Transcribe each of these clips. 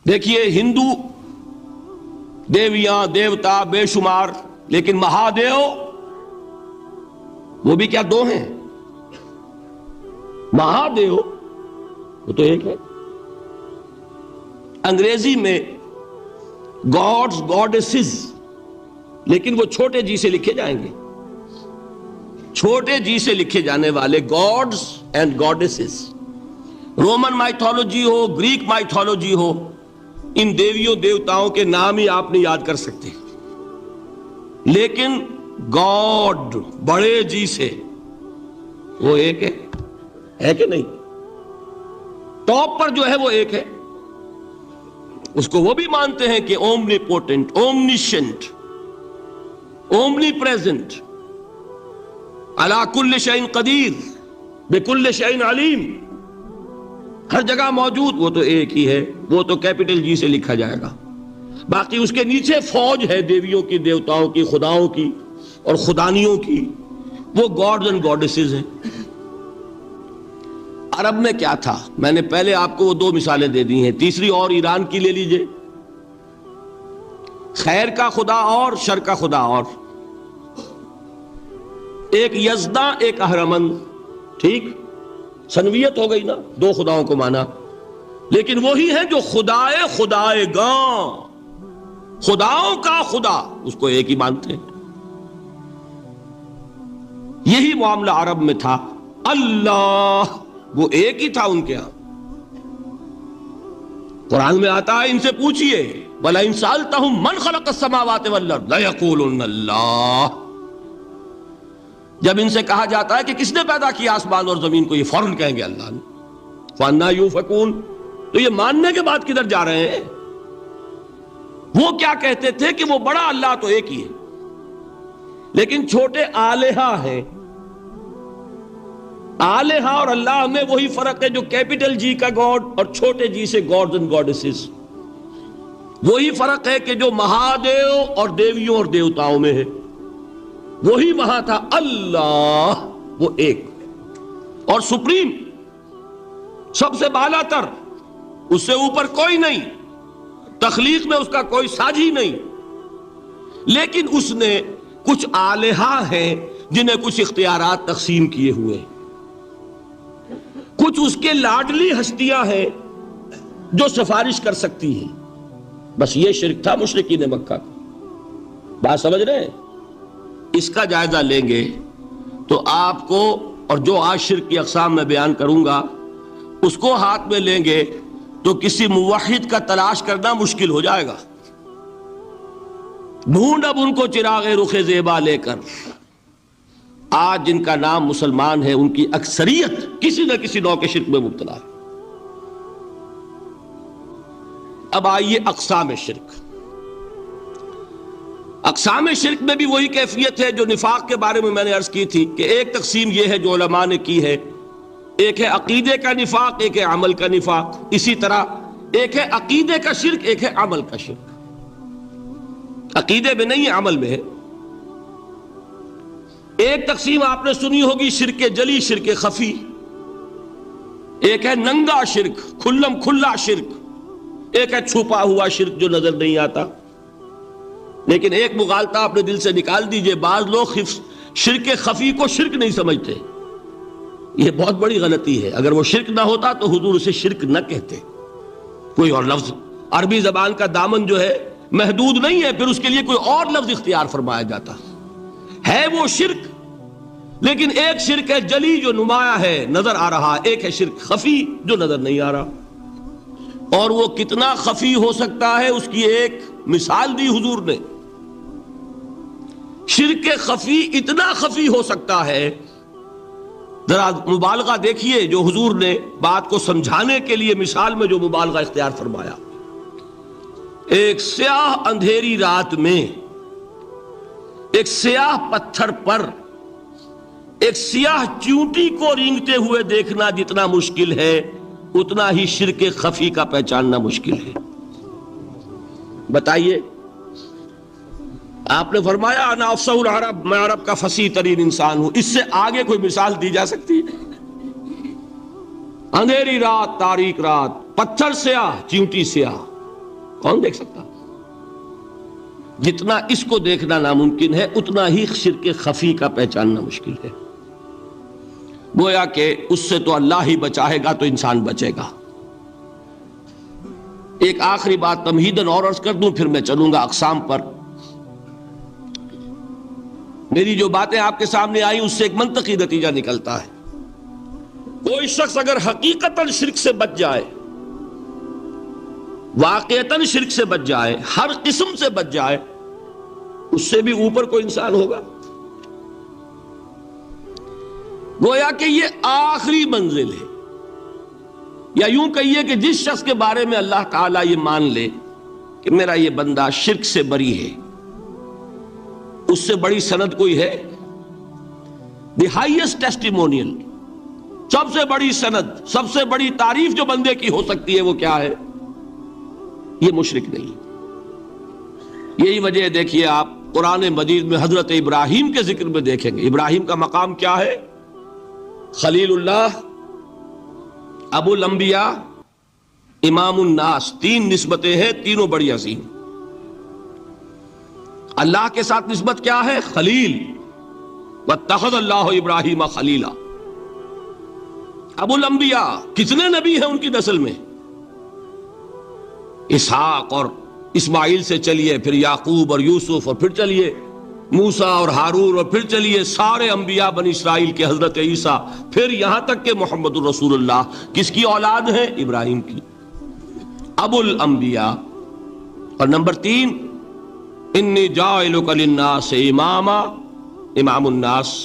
دیکھیے ہندو دیویاں دیوتا بے شمار، لیکن مہادیو وہ بھی کیا دو ہیں؟ مہادیو وہ تو ایک ہے۔ انگریزی میں گاڈز گاڈیسز، لیکن وہ چھوٹے جی سے لکھے جائیں گے، چھوٹے جی سے لکھے جانے والے gods and goddesses. Roman mythology ہو، گریک مائتھولوجی ہو، ان دیویوں دیوتاؤں کے نام ہی آپ نہیں یاد کر سکتے، لیکن گاڈ بڑے جی سے وہ ایک ہے کہ نہیں؟ ٹاپ پر جو ہے وہ ایک ہے، اس کو وہ بھی مانتے ہیں کہ اومنی پوٹنٹ، اومنیشنٹ، اومنی پریزنٹ، علی کل شیء قدیر، بکل شیء علیم، ہر جگہ موجود، وہ تو ایک ہی ہے، وہ تو کیپٹل جی سے لکھا جائے گا۔ باقی اس کے نیچے فوج ہے دیویوں کی، دیوتاؤں کی، خداؤں کی اور خدانیوں کی، وہ گاڈز اینڈ گاڈیسز ہیں۔ عرب میں کیا تھا؟ میں نے پہلے آپ کو وہ دو مثالیں دے دی ہیں، تیسری اور ایران کی لے لیجئے، خیر کا خدا اور شر کا خدا اور، ایک یزداں ایک اہرمن، ٹھیک، سنویت ہو گئی نا، دو خداؤں کو مانا، لیکن وہی ہے جو خدائے خدائے گاں، خداؤں کا خدا، اس کو ایک ہی مانتے ہیں۔ یہی معاملہ عرب میں تھا، اللہ وہ ایک ہی تھا ان کے ہاں۔ قرآن میں آتا ہے ان سے پوچھئے وَلَئِن سَأَلْتَهُم مَّنْ خَلَقَ السَّمَاوَاتِ وَالْأَرْضَ لَيَقُولُنَّ اللَّهُ، جب ان سے کہا جاتا ہے کہ کس نے پیدا کیا آسمان اور زمین کو، یہ فوراً کہیں گے اللہ نے۔ فَأَنَّىٰ يُؤْفَكُونَ، تو یہ ماننے کے بعد کدھر جا رہے ہیں؟ وہ کیا کہتے تھے کہ وہ بڑا اللہ تو ایک ہی ہے، لیکن چھوٹے آلہہ ہیں۔ آلہہ اور اللہ میں وہی فرق ہے جو کیپٹل جی کا گاڈ اور چھوٹے جی سے گاڈز اینڈ گاڈیسز، وہی فرق ہے کہ جو مہادیو اور دیویوں اور دیوتاؤں میں ہے، وہی وہاں تھا اللہ وہ ایک اور سپریم، سب سے بالا تر، اس سے اوپر کوئی نہیں، تخلیق میں اس کا کوئی ساجی نہیں، لیکن اس نے کچھ آلہہ ہیں جنہیں کچھ اختیارات تقسیم کیے ہوئے، کچھ اس کے لاڈلی ہستیاں ہیں جو سفارش کر سکتی ہیں۔ بس یہ شرک تھا مشرکین مکہ کا، بات سمجھ رہے ہیں؟ اس کا جائزہ لیں گے تو آپ کو، اور جو آج شرک کی اقسام میں بیان کروں گا اس کو ہاتھ میں لیں گے تو کسی موحد کا تلاش کرنا مشکل ہو جائے گا۔ ڈھونڈ اب ان کو چراغ رخ زیبا لے کر، آج جن کا نام مسلمان ہے ان کی اکثریت کسی نہ کسی نوع کے شرک میں مبتلا ہے۔ اب آئیے اقسام شرک۔ اقسام شرک میں بھی وہی کیفیت ہے جو نفاق کے بارے میں میں نے عرض کی تھی کہ ایک تقسیم یہ ہے جو علماء نے کی ہے، ایک ہے عقیدے کا نفاق، ایک ہے عمل کا نفاق، اسی طرح ایک ہے عقیدے کا شرک، ایک ہے عمل کا شرک۔ عقیدے میں نہیں ہے، عمل میں ہے۔ ایک تقسیم آپ نے سنی ہوگی شرک جلی، شرک خفی، ایک ہے ننگا شرک، کھلم کھلا شرک، ایک ہے چھپا ہوا شرک جو نظر نہیں آتا۔ لیکن ایک مغالطہ اپنے دل سے نکال دیجئے، بعض لوگ شرک خفی کو شرک نہیں سمجھتے، یہ بہت بڑی غلطی ہے۔ اگر وہ شرک نہ ہوتا تو حضور اسے شرک نہ کہتے، کوئی اور لفظ، عربی زبان کا دامن جو ہے محدود نہیں ہے، پھر اس کے لیے کوئی اور لفظ اختیار فرمایا جاتا ہے وہ شرک۔ لیکن ایک شرک ہے جلی جو نمایاں ہے، نظر آ رہا، ایک ہے شرک خفی جو نظر نہیں آ رہا، اور وہ کتنا خفی ہو سکتا ہے اس کی ایک مثال دی حضور نے۔ شرک خفی اتنا خفی ہو سکتا ہے، ذرا مبالغہ دیکھیے جو حضور نے بات کو سمجھانے کے لیے مثال میں جو مبالغہ اختیار فرمایا۔ ایک سیاہ اندھیری رات میں ایک سیاہ پتھر پر ایک سیاہ چیونٹی کو رینگتے ہوئے دیکھنا جتنا مشکل ہے، اتنا ہی شرک خفی کا پہچاننا مشکل ہے۔ بتائیے، آپ نے فرمایا انا افصح العرب، میں عرب کا فصیح ترین انسان ہوں، اس سے آگے کوئی مثال دی جا سکتی ہے؟ اندھیری رات، تاریک رات، پتھر سیاہ، چیونٹی سیاہ، کون دیکھ سکتا؟ جتنا اس کو دیکھنا ناممکن ہے اتنا ہی شرک خفی کا پہچاننا مشکل ہے. گویا کہ اس سے تو اللہ ہی بچائے گا تو انسان بچے گا. ایک آخری بات تمہیداً اور عرض کر دوں پھر میں چلوں گا اقسام پر. میری جو باتیں آپ کے سامنے آئی اس سے ایک منطقی نتیجہ نکلتا ہے. کوئی شخص اگر حقیقتاً شرک سے بچ جائے، واقعتاً شرک سے بچ جائے، ہر قسم سے بچ جائے، اس سے بھی اوپر کوئی انسان ہوگا. گویا کہ یہ آخری منزل ہے. یا یوں کہیے کہ جس شخص کے بارے میں اللہ تعالیٰ یہ مان لے کہ میرا یہ بندہ شرک سے بری ہے، اس سے بڑی سند کوئی ہے؟ دی ہائیسٹ ٹیسٹیمونیل، سب سے بڑی سند، سب سے بڑی تعریف جو بندے کی ہو سکتی ہے وہ کیا ہے؟ یہ مشرک نہیں. یہی وجہ ہے، دیکھیے آپ قرآن مجید میں حضرت ابراہیم کے ذکر میں دیکھیں گے. ابراہیم کا مقام کیا ہے؟ خلیل اللہ، ابو الانبیاء، امام الناس. تین نسبتیں ہیں، تینوں بڑی عظیم. اللہ کے ساتھ نسبت کیا ہے؟ خلیل. واتخذ اللہ ابراہیم خلیلا. ابو الانبیاء، کتنے نبی ہیں ان کی نسل میں؟ اسحاق اور اسماعیل سے چلیے، پھر یعقوب اور یوسف، اور پھر چلیے موسیٰ اور ہارون، اور پھر چلیے سارے انبیاء بنی اسرائیل کے، حضرت عیسیٰ، پھر یہاں تک کہ محمد الرسول اللہ. کس کی اولاد ہے؟ ابراہیم کی. ابو الانبیاء. اور نمبر 3، انی جاعلک للناس اماما، امام الناس.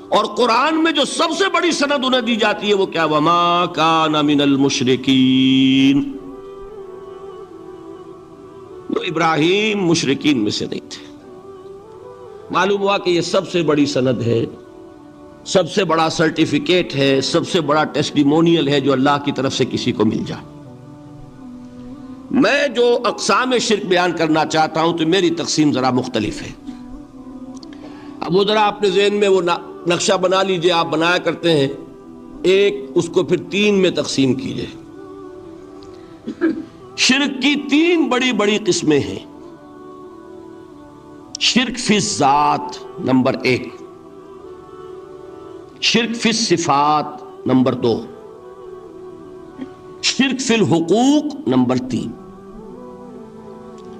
اور قرآن میں جو سب سے بڑی سند انہیں دی جاتی ہے وہ کیا؟ وما کان من المشرکین. تو ابراہیم مشرکین میں سے نہیں تھے. معلوم ہوا کہ یہ سب سے بڑی سند ہے، سب سے بڑا سرٹیفکیٹ ہے، سب سے بڑا ٹیسٹیمونیل ہے جو اللہ کی طرف سے کسی کو مل جائے. میں جو اقسام شرک بیان کرنا چاہتا ہوں تو میری تقسیم ذرا مختلف ہے. اب وہ ذرا اپنے ذہن میں وہ نقشہ بنا لیجئے، آپ بنایا کرتے ہیں ایک، اس کو پھر 3 میں تقسیم کیجئے. شرک کی 3 بڑی بڑی قسمیں ہیں. شرک فی الذات نمبر 1، شرک فی الصفات نمبر 2، شرک فی الحقوق نمبر 3.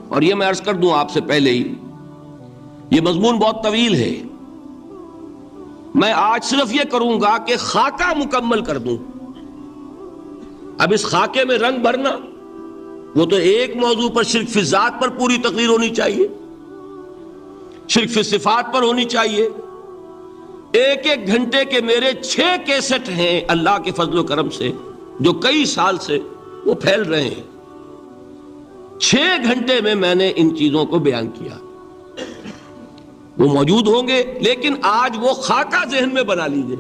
اور یہ میں عرض کر دوں آپ سے پہلے ہی، یہ مضمون بہت طویل ہے. میں آج صرف یہ کروں گا کہ خاکہ مکمل کر دوں. اب اس خاکے میں رنگ بھرنا، وہ تو ایک موضوع پر شرک فی الذات پر پوری تقریر ہونی چاہیے، شرک فی صفات پر ہونی چاہیے. ایک ایک گھنٹے کے میرے 6 کیسٹ ہیں اللہ کے فضل و کرم سے، جو کئی سال سے وہ پھیل رہے ہیں. 6 گھنٹے میں میں نے ان چیزوں کو بیان کیا. وہ موجود ہوں گے، لیکن آج وہ خاکہ ذہن میں بنا لیجئے،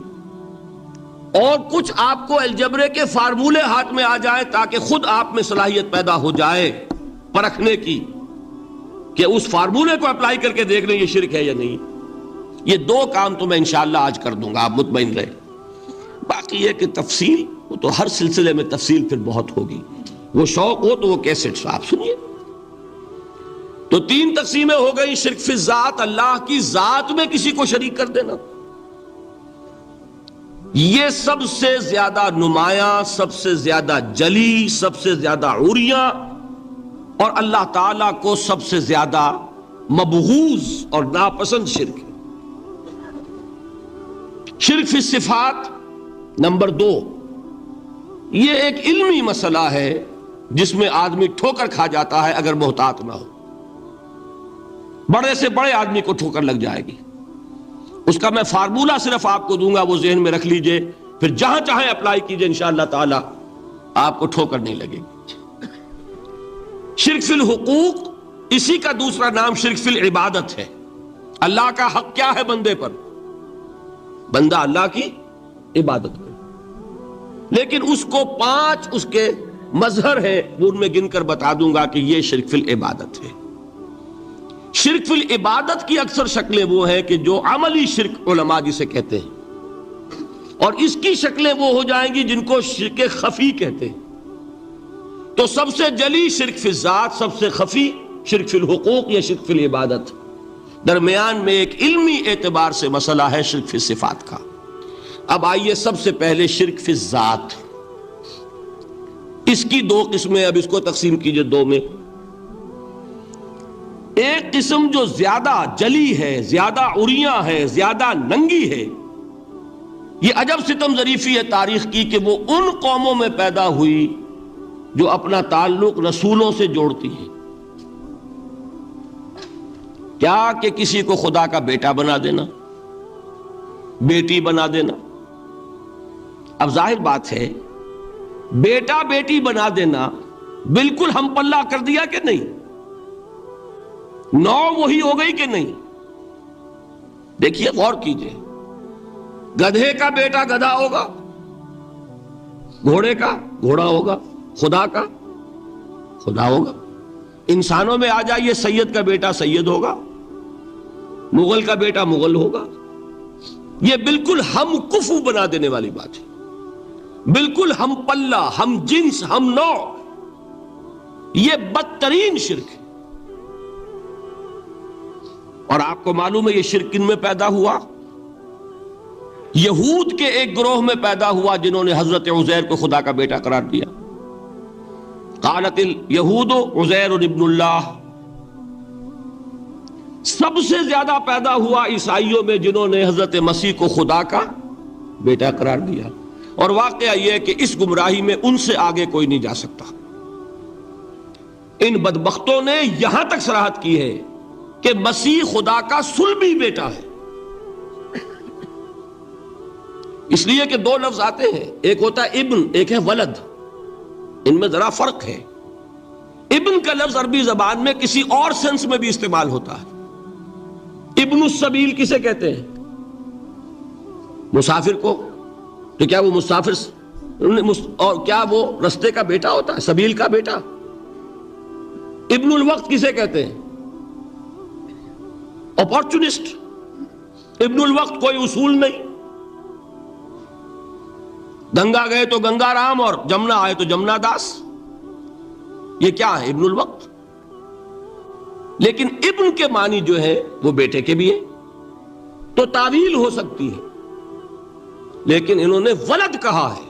اور کچھ آپ کو الجبرے کے فارمولے ہاتھ میں آ جائیں تاکہ خود آپ میں صلاحیت پیدا ہو جائے پرکھنے کی کہ اس فارمولے کو اپلائی کر کے دیکھ لیں یہ شرک ہے یا نہیں. یہ 2 کام تو میں انشاءاللہ آج کر دوں گا، آپ مطمئن رہے. باقی یہ کہ تفصیل، وہ تو ہر سلسلے میں تفصیل پھر بہت ہوگی. وہ شوق ہو تو وہ کیسٹ آپ سنیے. تو 3 تقسیمیں ہو گئی. شرک فی الذات، اللہ کی ذات میں کسی کو شریک کر دینا، یہ سب سے زیادہ نمایاں، سب سے زیادہ جلی، سب سے زیادہ عریاں، اور اللہ تعالیٰ کو سب سے زیادہ مبغوض اور ناپسند شرک ہے. شرک فی الصفات نمبر 2، یہ ایک علمی مسئلہ ہے جس میں آدمی ٹھوکر کھا جاتا ہے اگر محتاط نہ ہو. بڑے سے بڑے آدمی کو ٹھوکر لگ جائے گی. اس کا میں فارمولہ صرف آپ کو دوں گا، وہ ذہن میں رکھ لیجئے، پھر جہاں چاہیں اپلائی کیجئے، انشاءاللہ تعالی آپ کو ٹھوکر نہیں لگے گی. شرک فی الحقوق، اسی کا دوسرا نام شرک فی العبادت ہے. اللہ کا حق کیا ہے بندے پر؟ بندہ اللہ کی عبادت کرے، لیکن اس کو 5 اس کے مظہر ہیں، وہ ان میں گن کر بتا دوں گا کہ یہ شرک فی العبادت ہے. شرک فی العبادت کی اکثر شکلیں وہ ہیں کہ جو عملی شرک علماء جسے کہتے ہیں، اور اس کی شکلیں وہ ہو جائیں گی جن کو شرک خفی کہتے ہیں. تو سب سے جلی شرک فی الذات، سب سے خفی شرک فی الحقوق یا شرک فی العبادت، درمیان میں ایک علمی اعتبار سے مسئلہ ہے شرک فی صفات کا۔ اب آئیے سب سے پہلے شرک فی الذات، اس کی دو قسمیں، اب اس کو تقسیم کیجئے دو میں۔ ایک قسم جو زیادہ جلی ہے، زیادہ عریاں ہے، زیادہ ننگی ہے، یہ عجب ستم ظریفی ہے تاریخ کی کہ وہ ان قوموں میں پیدا ہوئی جو اپنا تعلق رسولوں سے جوڑتی ہیں۔ کیا کہ کسی کو خدا کا بیٹا بنا دینا، بیٹی بنا دینا۔ اب ظاہر بات ہے بیٹا بیٹی بنا دینا بالکل ہم پلہ کر دیا کہ نہیں؟ نو وہی ہو گئی کہ نہیں؟ دیکھیے غور کیجئے، گدھے کا بیٹا گدھا ہوگا، گھوڑے کا گھوڑا ہوگا، خدا کا خدا ہوگا۔ انسانوں میں آ جائیے، سید کا بیٹا سید ہوگا، مغل کا بیٹا مغل ہوگا۔ یہ بالکل ہم کفو بنا دینے والی بات ہے، بالکل ہم پلہ، ہم جنس، ہم نوع۔ یہ بدترین شرک ہے۔ اور آپ کو معلوم ہے یہ شرک کن میں پیدا ہوا؟ یہود کے ایک گروہ میں پیدا ہوا جنہوں نے حضرت عزیر کو خدا کا بیٹا قرار دیا۔ قالت الیہود عزیر ابن اللہ۔ سب سے زیادہ پیدا ہوا عیسائیوں میں جنہوں نے حضرت مسیح کو خدا کا بیٹا قرار دیا۔ اور واقعہ یہ ہے کہ اس گمراہی میں ان سے آگے کوئی نہیں جا سکتا۔ ان بدبختوں نے یہاں تک صراحت کی ہے کہ مسیح خدا کا صلبی بیٹا ہے۔ اس لیے کہ دو لفظ آتے ہیں، ایک ہوتا ہے ابن، ایک ہے ولد، ان میں ذرا فرق ہے۔ ابن کا لفظ عربی زبان میں کسی اور سینس میں بھی استعمال ہوتا ہے۔ ابن السبیل کسے کہتے ہیں؟ مسافر کو۔ تو کیا وہ مسافر اور کیا وہ رستے کا بیٹا ہوتا ہے، سبیل کا بیٹا؟ ابن الوقت کسے کہتے ہیں؟ اپارچونسٹ۔ ابن الوقت کوئی اصول نہیں، گنگا گئے تو گنگا رام اور جمنا آئے تو جمنا داس۔ یہ کیا ہے؟ ابن الوقت۔ لیکن ابن کے معنی جو ہے وہ بیٹے کے بھی ہے، تو تعویل ہو سکتی ہے، لیکن انہوں نے ولد کہا ہے۔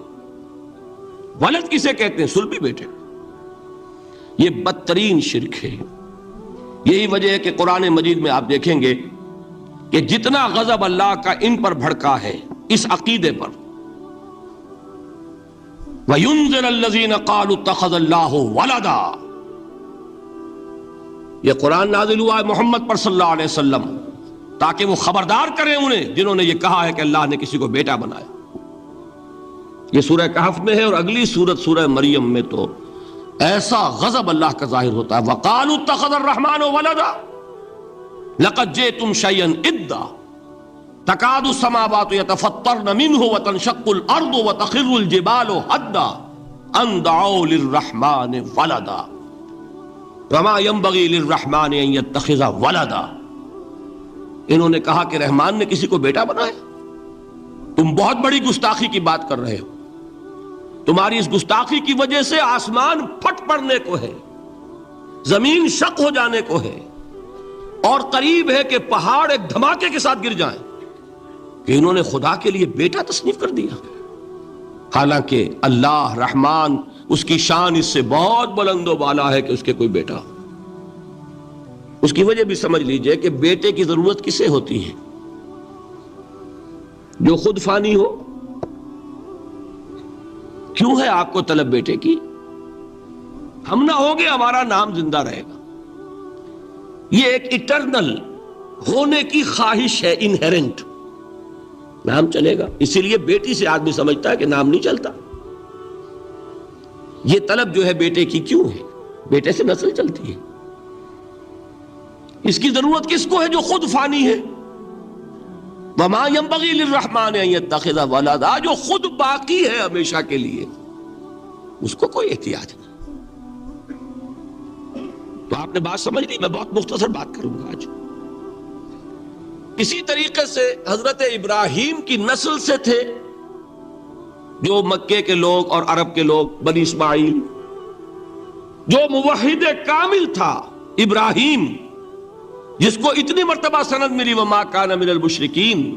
ولد کسے کہتے ہیں؟ صلبی بیٹے۔ یہ بدترین شرک ہے۔ یہی وجہ ہے کہ قرآن مجید میں آپ دیکھیں گے کہ جتنا غضب اللہ کا ان پر بھڑکا ہے اس عقیدے پر، وَيُنذِرَ الَّذِينَ قَالُوا اتَّخَذَ اللَّهُ وَلَدًا، یہ قرآن نازل ہوا ہے محمد پر صلی اللہ علیہ وسلم تاکہ وہ خبردار کریں انہیں جنہوں نے یہ کہا ہے کہ اللہ نے کسی کو بیٹا بنایا۔ یہ سورہ کہف میں ہے، اور اگلی سورت سورہ مریم میں تو ایسا غضب اللہ کا ظاہر ہوتا ہے۔ وَقَالُوا اتَّخَذَ الرَّحْمَنُ وَلَدًا لَقَدْ جِئْتُمْ شَيْئًا إِدًّا تَكَادُ السَّمَاوَاتُ يَتَفَطَّرْنَ مِنْهُ وَتَنشَقُّ الْأَرْضُ وَتَخِرُّ الْجِبَالُ هَدًّا أَن دَعَوْا لِلرَّحْمَنِ وَلَدًا وَمَا يَنبَغِي لِلرَّحْمَنِ أَن يَتَّخِذَ وَلَدًا۔ انہوں نے کہا کہ رحمان نے کسی کو بیٹا بنایا۔ تم بہت بڑی گستاخی کی بات کر رہے ہو، تمہاری اس گستاخی کی وجہ سے آسمان پھٹ پڑنے کو ہے، زمین شق ہو جانے کو ہے، اور قریب ہے کہ پہاڑ ایک دھماکے کے ساتھ گر جائیں، کہ انہوں نے خدا کے لیے بیٹا تصنیف کر دیا۔ حالانکہ اللہ رحمان، اس کی شان اس سے بہت بلند و بالا ہے کہ اس کے کوئی بیٹا ہو۔ اس کی وجہ بھی سمجھ لیجئے کہ بیٹے کی ضرورت کسے ہوتی ہے؟ جو خود فانی ہو۔ کیوں ہے آپ کو طلب بیٹے کی؟ ہم نہ ہوگے ہمارا نام زندہ رہے گا۔ یہ ایک ایٹرنل ہونے کی خواہش ہے، انہیرنٹ، نام چلے گا۔ اسی لیے بیٹی سے آدمی سمجھتا ہے کہ نام نہیں چلتا۔ یہ طلب جو ہے بیٹے کی کیوں ہے؟ بیٹے سے نسل چلتی ہے۔ اس کی ضرورت کس کو ہے؟ جو خود فانی ہے۔ وَمَا يَنبَغِي لِلرَّحْمَنِ أَن يَتَّخِذَ وَلَدًا، جو خود باقی ہے ہمیشہ کے لیے، اس کو کوئی احتیاج نہیں۔ تو آپ نے بات سمجھ لی؟ میں بہت مختصر بات کروں گا آج۔ اسی طریقے سے حضرت ابراہیم کی نسل سے تھے جو مکے کے لوگ اور عرب کے لوگ، بنی اسماعیل، جو موحد کامل تھا ابراہیم، جس کو اتنی مرتبہ سند ملی وما کان من المشرکین،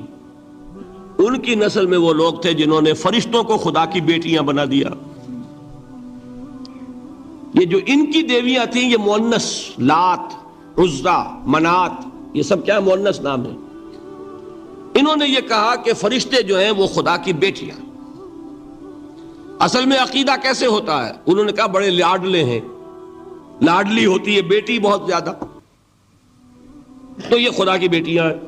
ان کی نسل میں وہ لوگ تھے جنہوں نے فرشتوں کو خدا کی بیٹیاں بنا دیا۔ یہ جو ان کی دیویاں تھیں یہ مؤنث، لات، عزا، منات، یہ سب کیا مؤنث نام ہے۔ انہوں نے یہ کہا کہ فرشتے جو ہیں وہ خدا کی بیٹیاں۔ اصل میں عقیدہ کیسے ہوتا ہے؟ انہوں نے کہا بڑے لاڈلے ہیں، لاڈلی ہوتی ہے بیٹی بہت زیادہ، تو یہ خدا کی بیٹیاں ہیں۔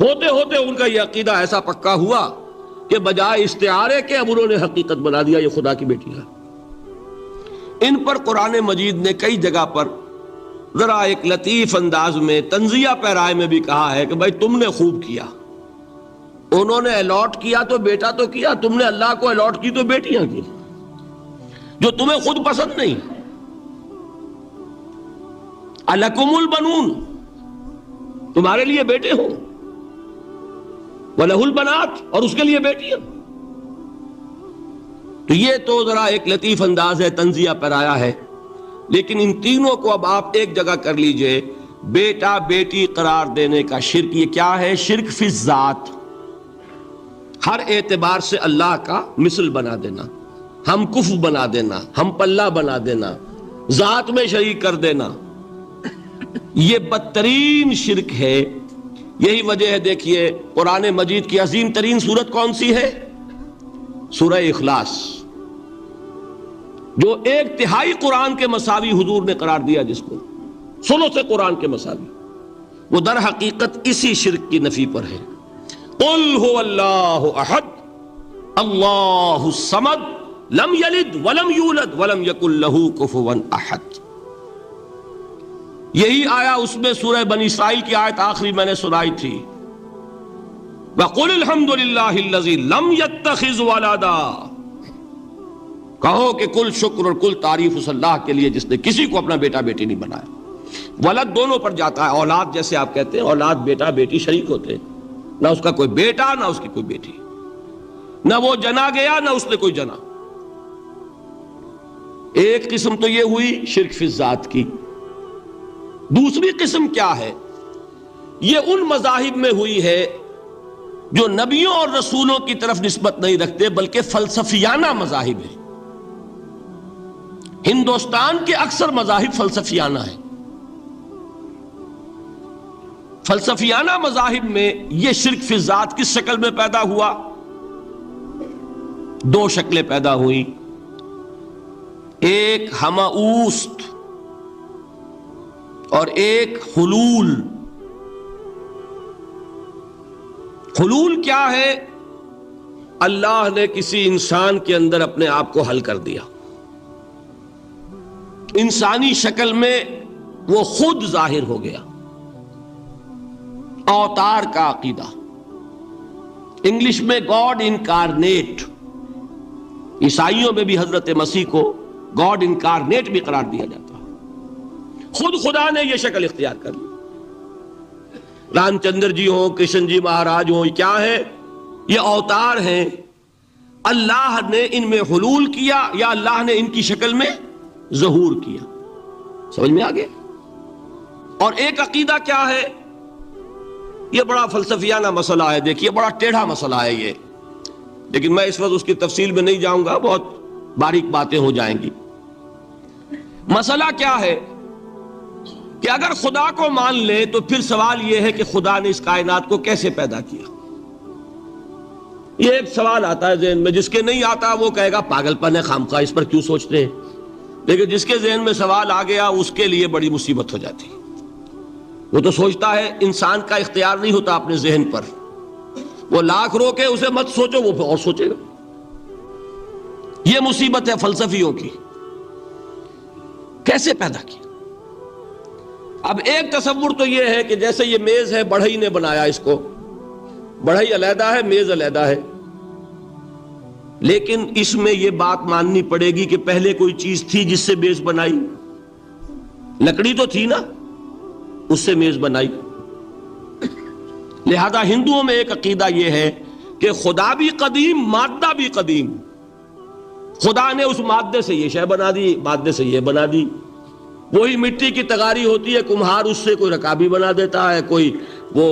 ہوتے ہوتے ان کا یہ عقیدہ ایسا پکا ہوا کہ بجائے استعارے کے اب انہوں نے حقیقت بنا دیا یہ خدا کی بیٹیاں ہیں۔ ان پر قرآن مجید نے کئی جگہ پر ذرا ایک لطیف انداز میں تنزیہ پیرائے میں بھی کہا ہے کہ بھائی تم نے خوب کیا، انہوں نے الاٹ کیا تو بیٹا تو کیا، تم نے اللہ کو الاٹ کی تو بیٹیاں کی، جو تمہیں خود پسند نہیں۔ الکم البنون، تمہارے لیے بیٹے ہوں، وَلَهُ الْبَنَاتُ، اور اس کے لیے بیٹیاں۔ تو یہ تو ذرا ایک لطیف انداز ہے، تنزیہ پرایا ہے، لیکن ان تینوں کو اب آپ ایک جگہ کر لیجئے۔ بیٹا بیٹی قرار دینے کا شرک، یہ کیا ہے؟ شرک فی الذات، ہر اعتبار سے اللہ کا مثل بنا دینا، ہم کفو بنا دینا، ہم پلہ بنا دینا، ذات میں شریک کر دینا، یہ بدترین شرک ہے۔ یہی وجہ ہے، دیکھیے قرآن مجید کی عظیم ترین سورت کون سی ہے؟ سورہ اخلاص، جو ایک تہائی قرآن کے مساوی حضور نے قرار دیا، جس کو ثلث قرآن کے مساوی، وہ در حقیقت اسی شرک کی نفی پر ہے۔ قل هو اللہ احد اللہ الصمد لم یلد ولم یولد ولم یکن لہ کفوا احد۔ یہی آیا اس میں سورہ بنی اسرائیل کی آیت آخری میں نے سنائی تھی، وَقُلِ الْحَمْدُ لِلَّهِ الَّذِي لَمْ يَتَّخِذْ وَلَدًا، کہو کہ کل شکر اور کل تعریف اس اللہ کے لیے جس نے کسی کو اپنا بیٹا بیٹی نہیں بنایا۔ ولد دونوں پر جاتا ہے، اولاد جیسے آپ کہتے ہیں، اولاد بیٹا بیٹی شریک ہوتے ہیں، نہ اس کا کوئی بیٹا نہ اس کی کوئی بیٹی، نہ وہ جنا گیا نہ اس نے کوئی جنا۔ ایک قسم تو یہ ہوئی شرک فی الذات کی۔ دوسری قسم کیا ہے؟ یہ ان مذاہب میں ہوئی ہے جو نبیوں اور رسولوں کی طرف نسبت نہیں رکھتے بلکہ فلسفیانہ مذاہب ہیں۔ ہندوستان کے اکثر مذاہب فلسفیانہ ہیں۔ فلسفیانہ مذاہب میں یہ شرک فی الذات کس شکل میں پیدا ہوا؟ دو شکلیں پیدا ہوئیں، ایک ہماوست اور ایک حلول۔ حلول کیا ہے؟ اللہ نے کسی انسان کے اندر اپنے آپ کو حل کر دیا، انسانی شکل میں وہ خود ظاہر ہو گیا۔ اوتار کا عقیدہ، انگلش میں گاڈ انکارنیٹ، عیسائیوں میں بھی حضرت مسیح کو گاڈ انکارنیٹ بھی قرار دیا جاتا ہے۔ خود خدا نے یہ شکل اختیار کر لی۔ رام چندر جی ہوں، کرشن جی مہاراج ہوں، کیا ہے؟ یہ اوتار ہیں۔ اللہ نے ان میں حلول کیا یا اللہ نے ان کی شکل میں ظہور کیا۔ سمجھ میں آگے؟ اور ایک عقیدہ کیا ہے؟ یہ بڑا فلسفیانہ مسئلہ ہے، دیکھیے بڑا ٹیڑھا مسئلہ ہے یہ، لیکن میں اس وقت اس کی تفصیل میں نہیں جاؤں گا، بہت باریک باتیں ہو جائیں گی۔ مسئلہ کیا ہے کہ اگر خدا کو مان لے تو پھر سوال یہ ہے کہ خدا نے اس کائنات کو کیسے پیدا کیا؟ یہ ایک سوال آتا ہے ذہن میں، جس کے نہیں آتا وہ کہے گا پاگل پن ہے، خامخواہ اس پر کیوں سوچتے ہیں، لیکن جس کے ذہن میں سوال آ گیا اس کے لیے بڑی مصیبت ہو جاتی۔ وہ تو سوچتا ہے، انسان کا اختیار نہیں ہوتا اپنے ذہن پر، وہ لاکھ روکے اسے مت سوچو، وہ اور سوچے گا۔ یہ مصیبت ہے فلسفیوں کی، کیسے پیدا کیا؟ اب ایک تصور تو یہ ہے کہ جیسے یہ میز ہے، بڑھئی نے بنایا اس کو، بڑھئی علیحدہ ہے، میز علیحدہ ہے، لیکن اس میں یہ بات ماننی پڑے گی کہ پہلے کوئی چیز تھی جس سے میز بنائی، لکڑی تو تھی نا، اس سے میز بنائی۔ لہذا ہندوؤں میں ایک عقیدہ یہ ہے کہ خدا بھی قدیم، مادہ بھی قدیم، خدا نے اس مادے سے یہ شے بنا دی، مادے سے یہ بنا دی. وہی مٹی کی تغاری ہوتی ہے، کمہار اس سے کوئی رکابی بنا دیتا ہے، کوئی وہ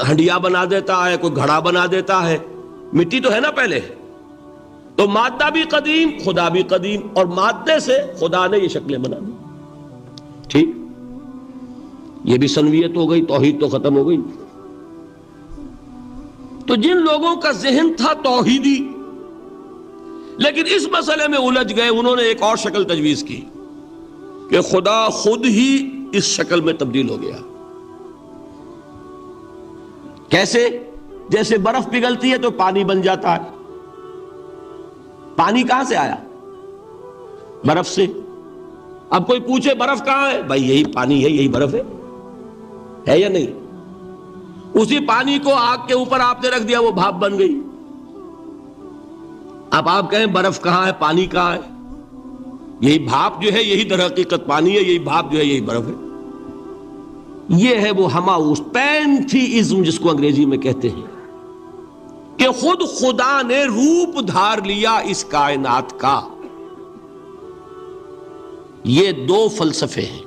ہنڈیا بنا دیتا ہے، کوئی گھڑا بنا دیتا ہے. مٹی تو ہے نا پہلے. تو مادہ بھی قدیم، خدا بھی قدیم، اور مادے سے خدا نے یہ شکلیں بنا دی. ٹھیک، یہ بھی سنویت ہو گئی، توحید تو ختم ہو گئی. تو جن لوگوں کا ذہن تھا توحیدی لیکن اس مسئلے میں الجھ گئے، انہوں نے ایک اور شکل تجویز کی کہ خدا خود ہی اس شکل میں تبدیل ہو گیا. کیسے؟ جیسے برف پگھلتی ہے تو پانی بن جاتا ہے. پانی کہاں سے آیا؟ برف سے. اب کوئی پوچھے برف کہاں ہے؟ بھائی یہی پانی ہے، یہی برف ہے یا نہیں؟ اسی پانی کو آگ کے اوپر آپ نے رکھ دیا، وہ بھاپ بن گئی. اب آپ کہیں برف کہاں ہے، پانی کہاں ہے؟ یہی بھاپ جو ہے یہی در حقیقت پانی ہے، یہی بھاپ جو ہے یہی برف ہے. یہ ہے وہ ہماؤس پینتھیزم جس کو انگریزی میں کہتے ہیں، کہ خود خدا نے روپ دھار لیا اس کائنات کا. یہ دو فلسفے ہیں.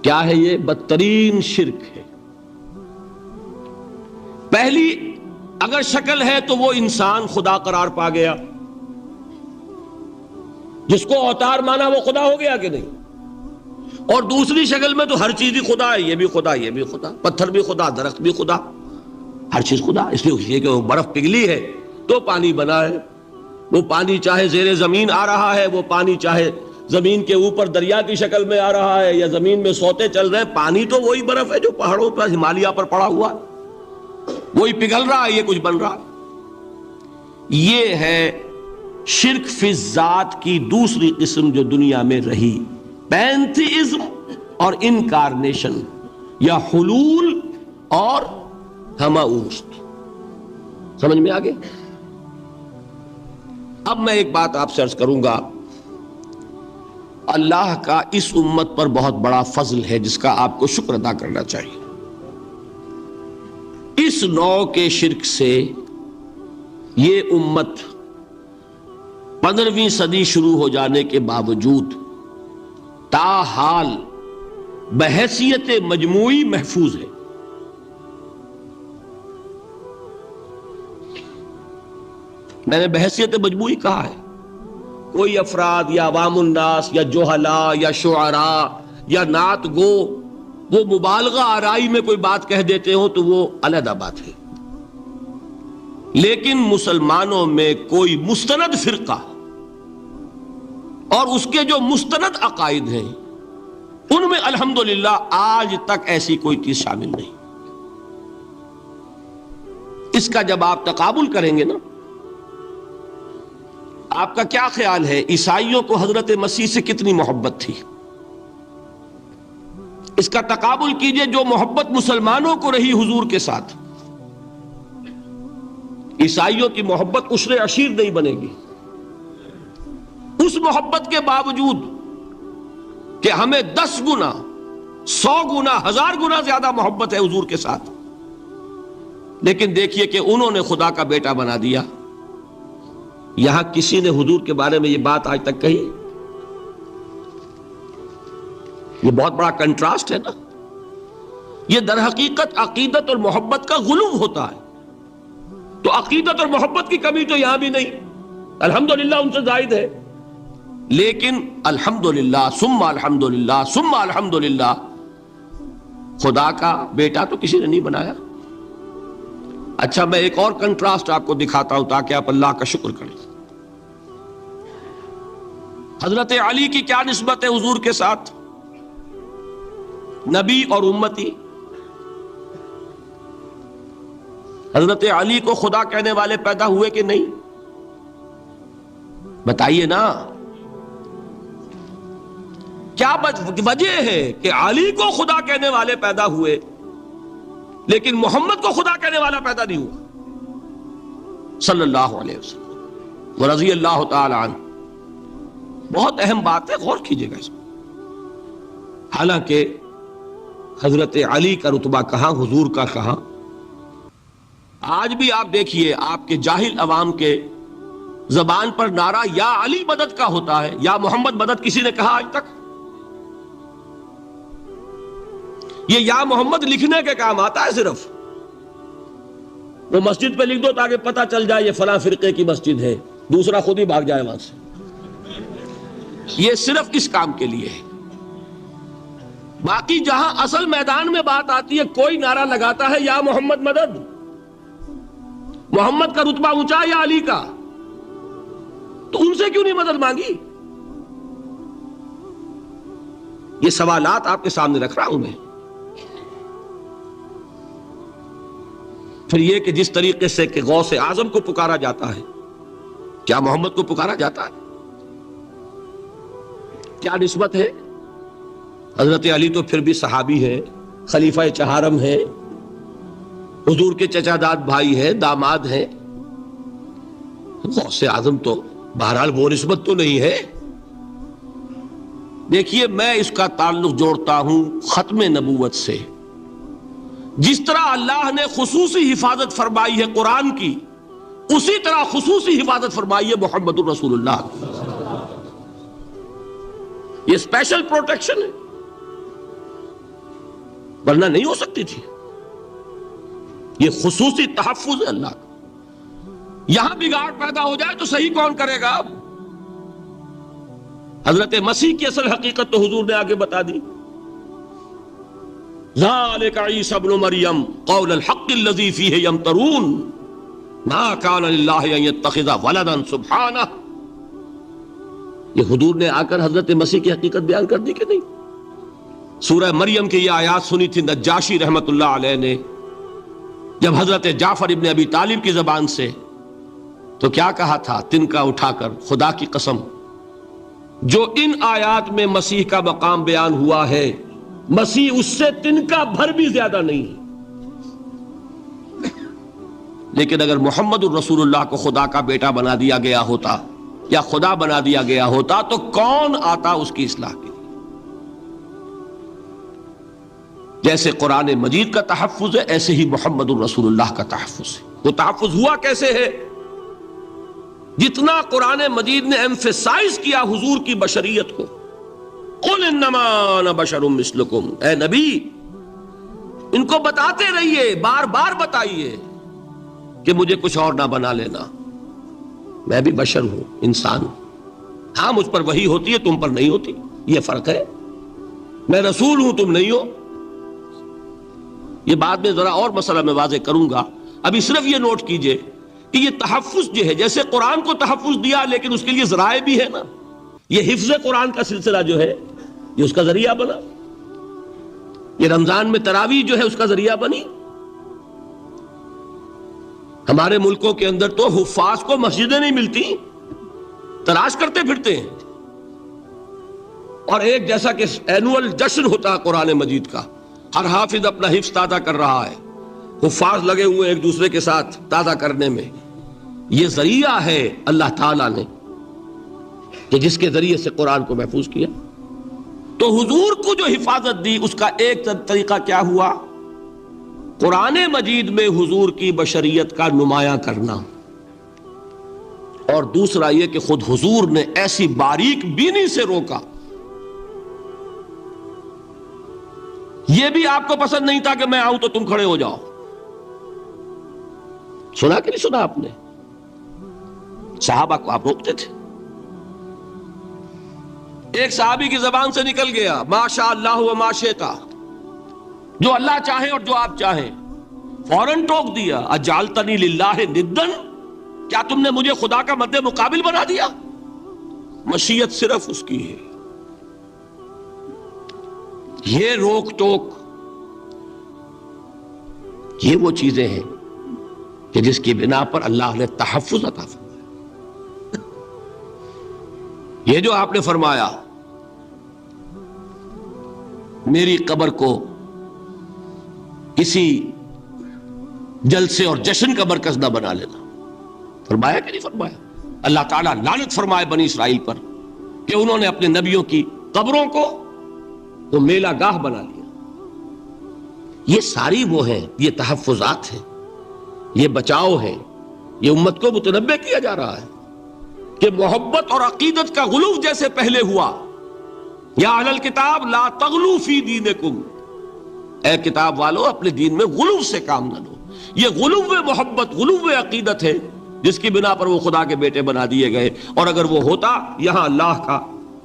کیا ہے یہ؟ بدترین شرک ہے. پہلی اگر شکل ہے تو وہ انسان خدا قرار پا گیا، جس کو اوتار مانا وہ خدا ہو گیا کہ نہیں؟ اور دوسری شکل میں تو ہر چیز ہی خدا ہے، یہ بھی خدا، یہ بھی خدا، پتھر بھی خدا، درخت بھی خدا، ہر چیز خدا. اس لیے کہ وہ برف پگھلی ہے تو پانی بنا ہے. وہ پانی چاہے زیر زمین آ رہا ہے، وہ پانی چاہے زمین کے اوپر دریا کی شکل میں آ رہا ہے یا زمین میں سوتے چل رہے ہیں، پانی تو وہی برف ہے جو پہاڑوں پر ہمالیہ پر پڑا ہوا ہے، وہی پگھل رہا ہے، یہ کچھ بن رہا ہے. یہ ہے شرک فی الذات کی دوسری قسم جو دنیا میں رہی، پینتھیزم اور انکارنیشن، یا حلول اور ہماؤست. سمجھ میں آگے؟ اب میں ایک بات آپ سے عرض کروں گا. اللہ کا اس امت پر بہت بڑا فضل ہے جس کا آپ کو شکر ادا کرنا چاہیے. اس نوع کے شرک سے یہ امت 15ویں صدی شروع ہو جانے کے باوجود تاحال بحیثیت مجموعی محفوظ ہے. میں نے بحیثیت مجموعی کہا ہے. کوئی افراد یا عوام الناس یا جوہلا یا شعراء یا نعت گو وہ مبالغہ آرائی میں کوئی بات کہہ دیتے ہو تو وہ علیحدہ بات ہے. لیکن مسلمانوں میں کوئی مستند فرقہ اور اس کے جو مستند عقائد ہیں ان میں الحمدللہ آج تک ایسی کوئی چیز شامل نہیں. اس کا جب آپ تقابل کریں گے نا، آپ کا کیا خیال ہے عیسائیوں کو حضرت مسیح سے کتنی محبت تھی؟ اس کا تقابل کیجئے جو محبت مسلمانوں کو رہی حضور کے ساتھ. عیسائیوں کی محبت عشر عشیر نہیں بنے گی. اس محبت کے باوجود کہ ہمیں 10 گنا 100 گنا 1000 گنا زیادہ محبت ہے حضور کے ساتھ، لیکن دیکھیے کہ انہوں نے خدا کا بیٹا بنا دیا. یہاں کسی نے حضور کے بارے میں یہ بات آج تک کہی؟ یہ بہت بڑا کنٹراسٹ ہے نا. یہ در حقیقت عقیدت اور محبت کا غلو ہوتا ہے. تو عقیدت اور محبت کی کمی تو یہاں بھی نہیں، الحمدللہ ان سے زائد ہے. لیکن الحمدللہ ثم الحمدللہ ثم الحمدللہ خدا کا بیٹا تو کسی نے نہیں بنایا. اچھا میں ایک اور کنٹراسٹ آپ کو دکھاتا ہوں تاکہ آپ اللہ کا شکر کریں. حضرت علی کی کیا نسبت ہے حضور کے ساتھ؟ نبی اور امتی. حضرت علی کو خدا کہنے والے پیدا ہوئے کہ نہیں؟ بتائیے نا. کیا وجہ ہے کہ علی کو خدا کہنے والے پیدا ہوئے لیکن محمد کو خدا کہنے والا پیدا نہیں ہوا صلی اللہ علیہ وسلم ورضی اللہ تعالی عنہ؟ بہت اہم بات ہے، غور کیجئے گا اس میں. حالانکہ حضرت علی کا رتبہ کہاں، حضور کا کہاں. آج بھی آپ دیکھیے آپ کے جاہل عوام کے زبان پر نعرہ یا علی مدد کا ہوتا ہے، یا محمد مدد کسی نے کہا آج تک؟ یہ یا محمد لکھنے کے کام آتا ہے صرف، وہ مسجد پہ لکھ دو تاکہ پتہ چل جائے یہ فلاں فرقے کی مسجد ہے، دوسرا خود ہی بھاگ جائے وہاں سے۔ یہ صرف اس کام کے لیے ہے۔ باقی جہاں اصل میدان میں بات آتی ہے، کوئی نعرہ لگاتا ہے یا محمد مدد، محمد کا رتبہ اونچا یا علی کا، تو ان سے کیوں نہیں مدد مانگی؟ یہ سوالات آپ کے سامنے رکھ رہا ہوں میں۔ پھر یہ کہ جس طریقے سے کہ غوث اعظم کو پکارا جاتا ہے، کیا محمد کو پکارا جاتا ہے؟ کیا نسبت ہے؟ حضرت علی تو پھر بھی صحابی ہے، خلیفہ چہارم ہے، حضور کے چچا داد بھائی ہے، داماد ہے۔ غوث اعظم تو بہرحال وہ نسبت تو نہیں ہے۔ دیکھیے، میں اس کا تعلق جوڑتا ہوں ختم نبوت سے۔ جس طرح اللہ نے خصوصی حفاظت فرمائی ہے قرآن کی، اسی طرح خصوصی حفاظت فرمائی ہے محمد الرسول اللہ۔ یہ اسپیشل پروٹیکشن ہے، ورنہ نہیں ہو سکتی تھی۔ یہ خصوصی تحفظ ہے اللہ کا۔ یہاں بگاڑ پیدا ہو جائے تو صحیح کون کرے گا؟ اب حضرت مسیح کی اصل حقیقت تو حضور نے آگے بتا دی۔ ذالک عیسی ابن مریم قول الحق الذی فیہ یمترون ما کان للہ ان یتخذ ولدا سبحانہ۔ یہ حضور نے آ کر حضرت مسیح کی حقیقت بیان کر دی کہ نہیں؟ سورہ مریم کی یہ آیات سنی تھی نجاشی رحمت اللہ علیہ نے جب حضرت جعفر ابن ابی طالب کی زبان سے، تو کیا کہا تھا تنکا اٹھا کر، خدا کی قسم جو ان آیات میں مسیح کا مقام بیان ہوا ہے، مسیح اس سے تنکا بھر بھی زیادہ نہیں ہے۔ لیکن اگر محمد الرسول اللہ کو خدا کا بیٹا بنا دیا گیا ہوتا یا خدا بنا دیا گیا ہوتا تو کون آتا اس کی اصلاح کے لیے؟ جیسے قرآن مجید کا تحفظ ہے، ایسے ہی محمد الرسول اللہ کا تحفظ ہے۔ وہ تحفظ ہوا کیسے ہے؟ جتنا قرآن مجید نے ایمفیسائز کیا حضور کی بشریت کو، قل انما انا بشر مثلکم، اے نبی ان کو بتاتے رہیے، بار بار بتائیے کہ مجھے کچھ اور نہ بنا لینا، میں بھی بشر ہوں، انسان ہوں۔ ہاں مجھ پر وحی ہوتی ہے، تم پر نہیں ہوتی، یہ فرق ہے۔ میں رسول ہوں، تم نہیں ہو۔ یہ بعد میں ذرا اور مسئلہ میں واضح کروں گا، ابھی صرف یہ نوٹ کیجئے کہ یہ تحفظ جو ہے، جیسے قرآن کو تحفظ دیا لیکن اس کے لیے ذرائع بھی ہے نا۔ یہ حفظ قرآن کا سلسلہ جو ہے یہ اس کا ذریعہ بنا، یہ رمضان میں تراویح جو ہے اس کا ذریعہ بنی۔ ہمارے ملکوں کے اندر تو حفاظ کو مسجدیں نہیں ملتی، تلاش کرتے پھرتے ہیں، اور ایک جیسا کہ اینول جشن ہوتا ہے قرآن مجید کا، ہر حافظ اپنا حفظ تازہ کر رہا ہے، حفاظ لگے ہوئے ایک دوسرے کے ساتھ تازہ کرنے میں۔ یہ ذریعہ ہے اللہ تعالیٰ نے کہ جس کے ذریعے سے قرآن کو محفوظ کیا۔ تو حضور کو جو حفاظت دی اس کا ایک طریقہ کیا ہوا؟ قرآن مجید میں حضور کی بشریت کا نمایاں کرنا، اور دوسرا یہ کہ خود حضور نے ایسی باریک بینی سے روکا۔ یہ بھی آپ کو پسند نہیں تھا کہ میں آؤں تو تم کھڑے ہو جاؤ۔ سنا کہ نہیں سنا آپ نے؟ صحابہ کو آپ روکتے تھے۔ ایک صحابی کی زبان سے نکل گیا ما شاء اللہ و ما شئت، جو اللہ چاہے اور جو آپ چاہیں، فوراً ٹوک دیا اجعلتنی للہ ندن، کیا تم نے مجھے خدا کا مد مقابل بنا دیا؟ مشیت صرف اس کی ہے۔ یہ روک ٹوک، یہ وہ چیزیں ہیں کہ جس کی بنا پر اللہ نے تحفظ عطا فرمایا۔ یہ جو آپ نے فرمایا میری قبر کو کسی جلسے اور جشن کا مرکز نہ بنا لینا، فرمایا کہ نہیں فرمایا؟ اللہ تعالیٰ لعنت فرمائے بنی اسرائیل پر کہ انہوں نے اپنے نبیوں کی قبروں کو وہ میلہ گاہ بنا لیا۔ یہ ساری وہ ہیں، یہ تحفظات ہیں، یہ بچاؤ ہے، یہ امت کو متنبہ کیا جا رہا ہے۔ کہ محبت اور عقیدت کا غلو جیسے پہلے ہوا، یا اہل الکتاب لا تغلو فی دینکم، اے کتاب والو اپنے دین میں غلو سے کام نہ لو۔ یہ غلو محبت، غلو عقیدت ہے جس کی بنا پر وہ خدا کے بیٹے بنا دیے گئے، اور اگر وہ ہوتا یہاں اللہ کا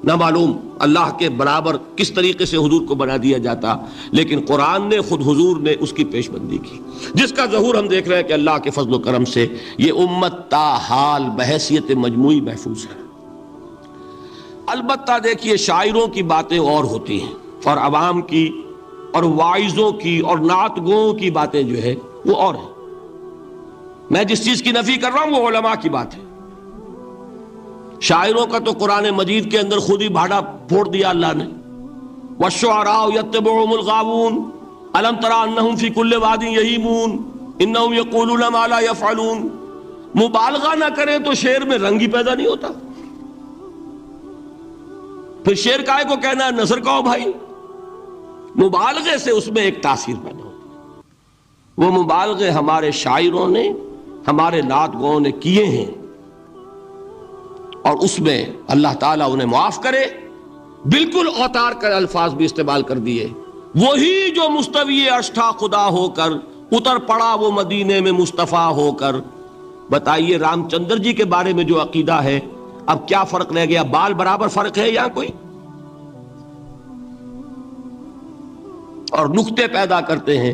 نہ معلوم اللہ کے برابر کس طریقے سے حضور کو بنا دیا جاتا، لیکن قرآن نے خود حضور نے اس کی پیش بندی کی، جس کا ظہور ہم دیکھ رہے ہیں کہ اللہ کے فضل و کرم سے یہ امت تا حال بحیثیت مجموعی محفوظ ہے۔ البتہ دیکھیے شاعروں کی باتیں اور ہوتی ہیں، اور عوام کی اور واعظوں کی اور نعت گوؤں کی باتیں جو ہے وہ اور ہیں۔ میں جس چیز کی نفی کر رہا ہوں وہ علماء کی بات ہے۔ شاعروں کا تو قرآن مجید کے اندر خود ہی بھاڑا پھوڑ دیا اللہ نے، وَالشُّعَرَاءُ يَتَّبِعُهُمُ الْغَاوُونَ أَلَمْ تَرَ أَنَّهُمْ فِي كُلِّ وَادٍ يَهِيمُونَ إِنَّهُمْ يَقُولُونَ مَا لَا يَفْعَلُونَ۔ مبالغہ نہ کریں تو شعر میں رنگ ہی پیدا نہیں ہوتا، پھر شعر کائے کو کہنا ہے نثر کہو بھائی، مبالغے سے اس میں ایک تاثیر پیدا ہوتی ہے۔ وہ مبالغے ہمارے شاعروں نے، ہمارے نعت گوؤں نے کیے ہیں، اور اس میں اللہ تعالیٰ انہیں معاف کرے، بالکل اوتار کر الفاظ بھی استعمال کر دیے۔ وہی جو مستوی عرش تھا خدا ہو کر، اتر پڑا وہ مدینے میں مصطفیٰ ہو کر۔ بتائیے رام چندر جی کے بارے میں جو عقیدہ ہے، اب کیا فرق رہ گیا؟ بال برابر فرق ہے یا کوئی؟ اور نقطے پیدا کرتے ہیں۔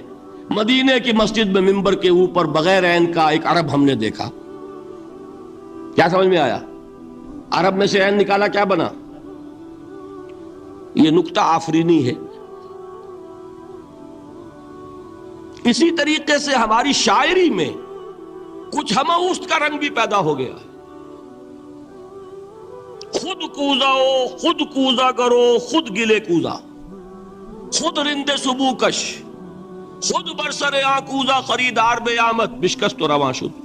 مدینے کی مسجد میں منبر کے اوپر بغیر عین کا ایک عرب ہم نے دیکھا، کیا سمجھ میں آیا؟ عرب میں سے عین نکالا، کیا بنا؟ یہ نقطہ آفرینی ہے۔ اسی طریقے سے ہماری شاعری میں کچھ ہماؤست کا رنگ بھی پیدا ہو گیا ہے۔ خود کوزاؤ، خود کوزا کرو، خود گلے کوزا، خود رند سبو کش، خود برسر آکوزا خریدار بے آمد بشکست و رواں شد۔